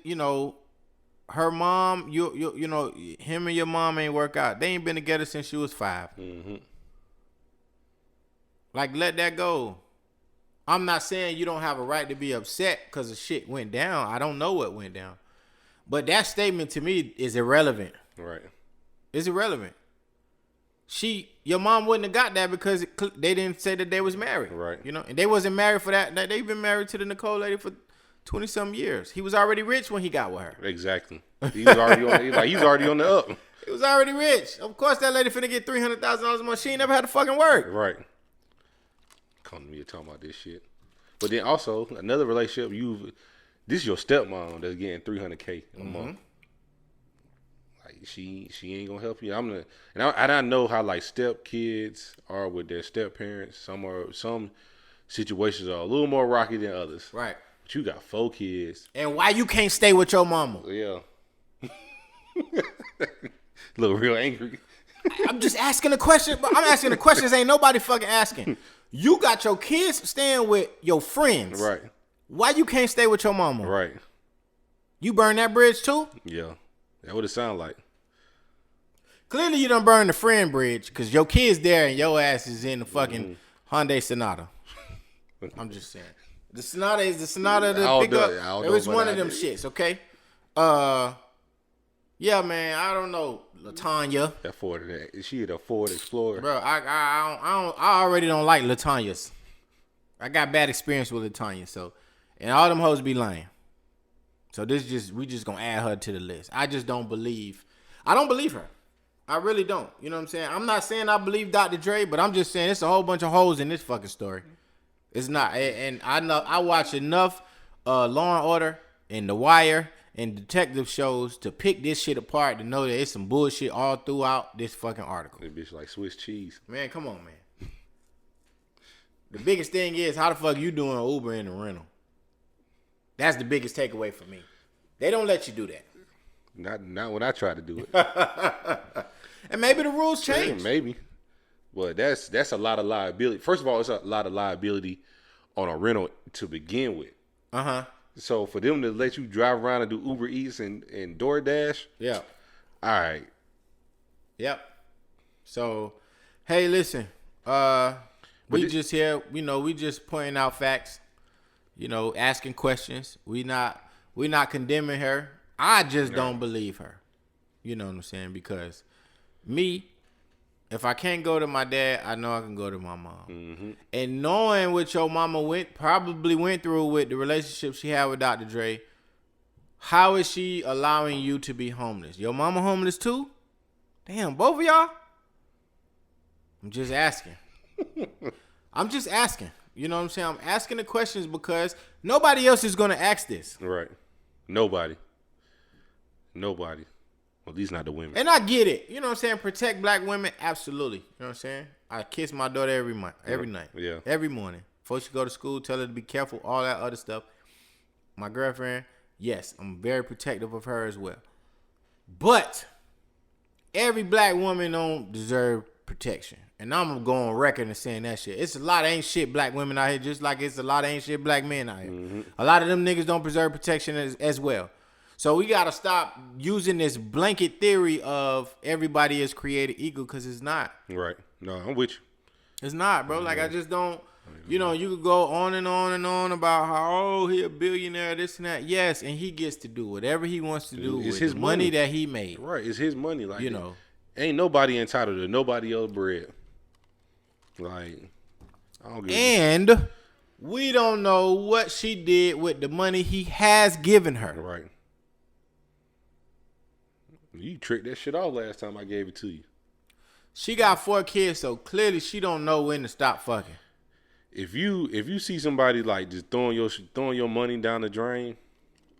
you know, her mom, you know, him and your mom ain't work out. They ain't been together since she was 5. Mm-hmm. Like, let that go. I'm not saying you don't have a right to be upset because the shit went down. I don't know what went down. But that statement to me is irrelevant. Right. It's irrelevant. Your mom wouldn't have got that because they didn't say that they was married. Right. You know, and they wasn't married for that. They've been married to the Nicole lady for 20-some years. He was already rich when he got with her. Exactly. He's already on the up. He was already rich. Of course, that lady finna get $300,000 a month. She ain't never had to fucking work. Right. come to me and talking about this shit. But then also another relationship, this is your stepmom that's getting $300K a month. Like she ain't gonna help you. I know how like step kids are with their step parents. Some situations are a little more rocky than others. Right. But you got 4 kids. And why you can't stay with your mama? Yeah. Look real angry. I'm just asking a question, but I'm asking the questions ain't nobody fucking asking. You got your kids staying with your friends. Right. Why you can't stay with your mama? Right. You burn that bridge too? Yeah. That what it sound like. Clearly you done burn the friend bridge because your kid's there and your ass is in the fucking Hyundai Sonata. I'm just saying. The Sonata is the Sonata to pick up. It was one of them shits, okay? Yeah, man, I don't know. LaTanya. That Ford, she had a Ford Explorer. Bro, I already don't like LaTanyas. I got bad experience with LaTanya, so and all them hoes be lying. So we just gonna add her to the list. I don't believe her. I really don't. You know what I'm saying? I'm not saying I believe Dr. Dre, but I'm just saying it's a whole bunch of hoes in this fucking story. It's not, and I know I watch enough Law and Order and The Wire and detective shows to pick this shit apart to know that it's some bullshit all throughout this fucking article. That bitch like Swiss cheese. Man, come on, man. The biggest thing is how the fuck you doing Uber in the rental? That's the biggest takeaway for me. They don't let you do that. Not when I try to do it. And maybe the rules change. Yeah, maybe. But that's a lot of liability. First of all, it's a lot of liability on a rental to begin with. Uh-huh. So for them to let you drive around and do Uber Eats and DoorDash. Yeah. All right. Yep. So, hey, listen. We just here, we just pointing out facts. Asking questions. We not condemning her. I just don't believe her. You know what I'm saying? Because me, if I can't go to my dad, I know I can go to my mom. Mm-hmm. And knowing what your mama probably went through with the relationship she had with Dr. Dre, how is she allowing you to be homeless? Your mama homeless too? Damn, both of y'all? I'm just asking. I'm just asking. You know what I'm saying? I'm asking the questions because nobody else is going to ask this. Right. Nobody. Well, at least not the women. And I get it. You know what I'm saying? Protect black women. Absolutely. You know what I'm saying? I kiss my daughter every night. Yeah. Every morning. Before she go to school, tell her to be careful, all that other stuff. My girlfriend, yes, I'm very protective of her as well. But every black woman don't deserve protection. And I'm going to go on record and saying that shit. It's a lot of ain't shit black women out here, just like it's a lot of ain't shit black men out here. Mm-hmm. A lot of them niggas don't preserve protection as well. So we got to stop using this blanket theory of everybody is created equal because it's not. Right. No, I'm with you. It's not, bro. Like, I just don't, you could go on and on and on about how, he a billionaire, this and that. Yes, and he gets to do whatever he wants to do with his money that he made. Right. It's his money. Like, ain't nobody entitled to nobody else's bread. Like, I don't get it. And we don't know what she did with the money he has given her. Right. You tricked that shit off last time I gave it to you. She got 4 kids, so clearly she don't know when to stop fucking. If you see somebody like just throwing your money down the drain,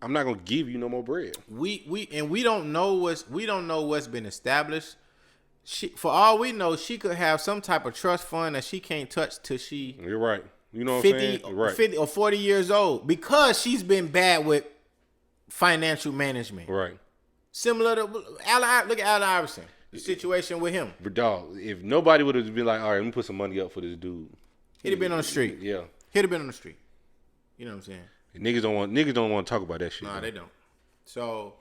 I'm not gonna give you no more bread. We don't know what's been established. For all we know, she could have some type of trust fund that she can't touch till she. You're right. You know what I'm saying? Right. 50 or 40 years old because she's been bad with financial management. Right. Similar to look at Allen Iverson. The situation with him. But dog, if nobody would have been like, all right, let me put some money up for this dude. He'd have been on the street. Yeah. He'd have been on the street. You know what I'm saying? Niggas don't want to talk about that shit. Nah, they don't. So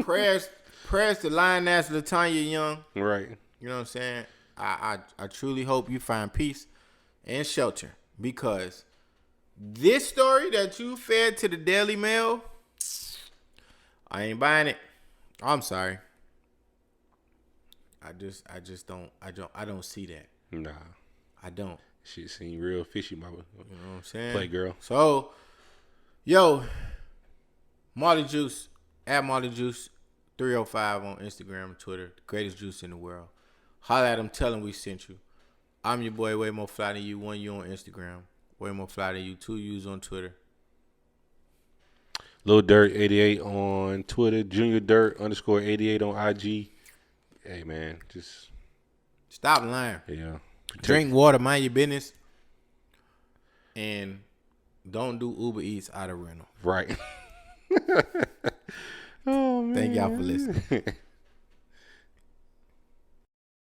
prayers to Lioness LaTanya Young. Right. You know what I'm saying? I truly hope you find peace and shelter because this story that you fed to the Daily Mail, I ain't buying it. I'm sorry. I don't see that. Nah. I don't. Shit seem real fishy, my. You know what I'm saying? Play girl. So, yo, Marley Juice, at Marley Juice 305 on Instagram and Twitter, the greatest juice in the world. Holla at him, tell him we sent you. I'm your boy, way more fly than you. 1 U on Instagram. Way more fly than you. 2 U's on Twitter. Lil Dirt 88 on Twitter. Junior Dirt _88 on IG. Hey man, just Stop lying. yeah. Drink water. Mind your business. And don't do Uber Eats out of rental. Right. Oh man. Thank y'all for listening.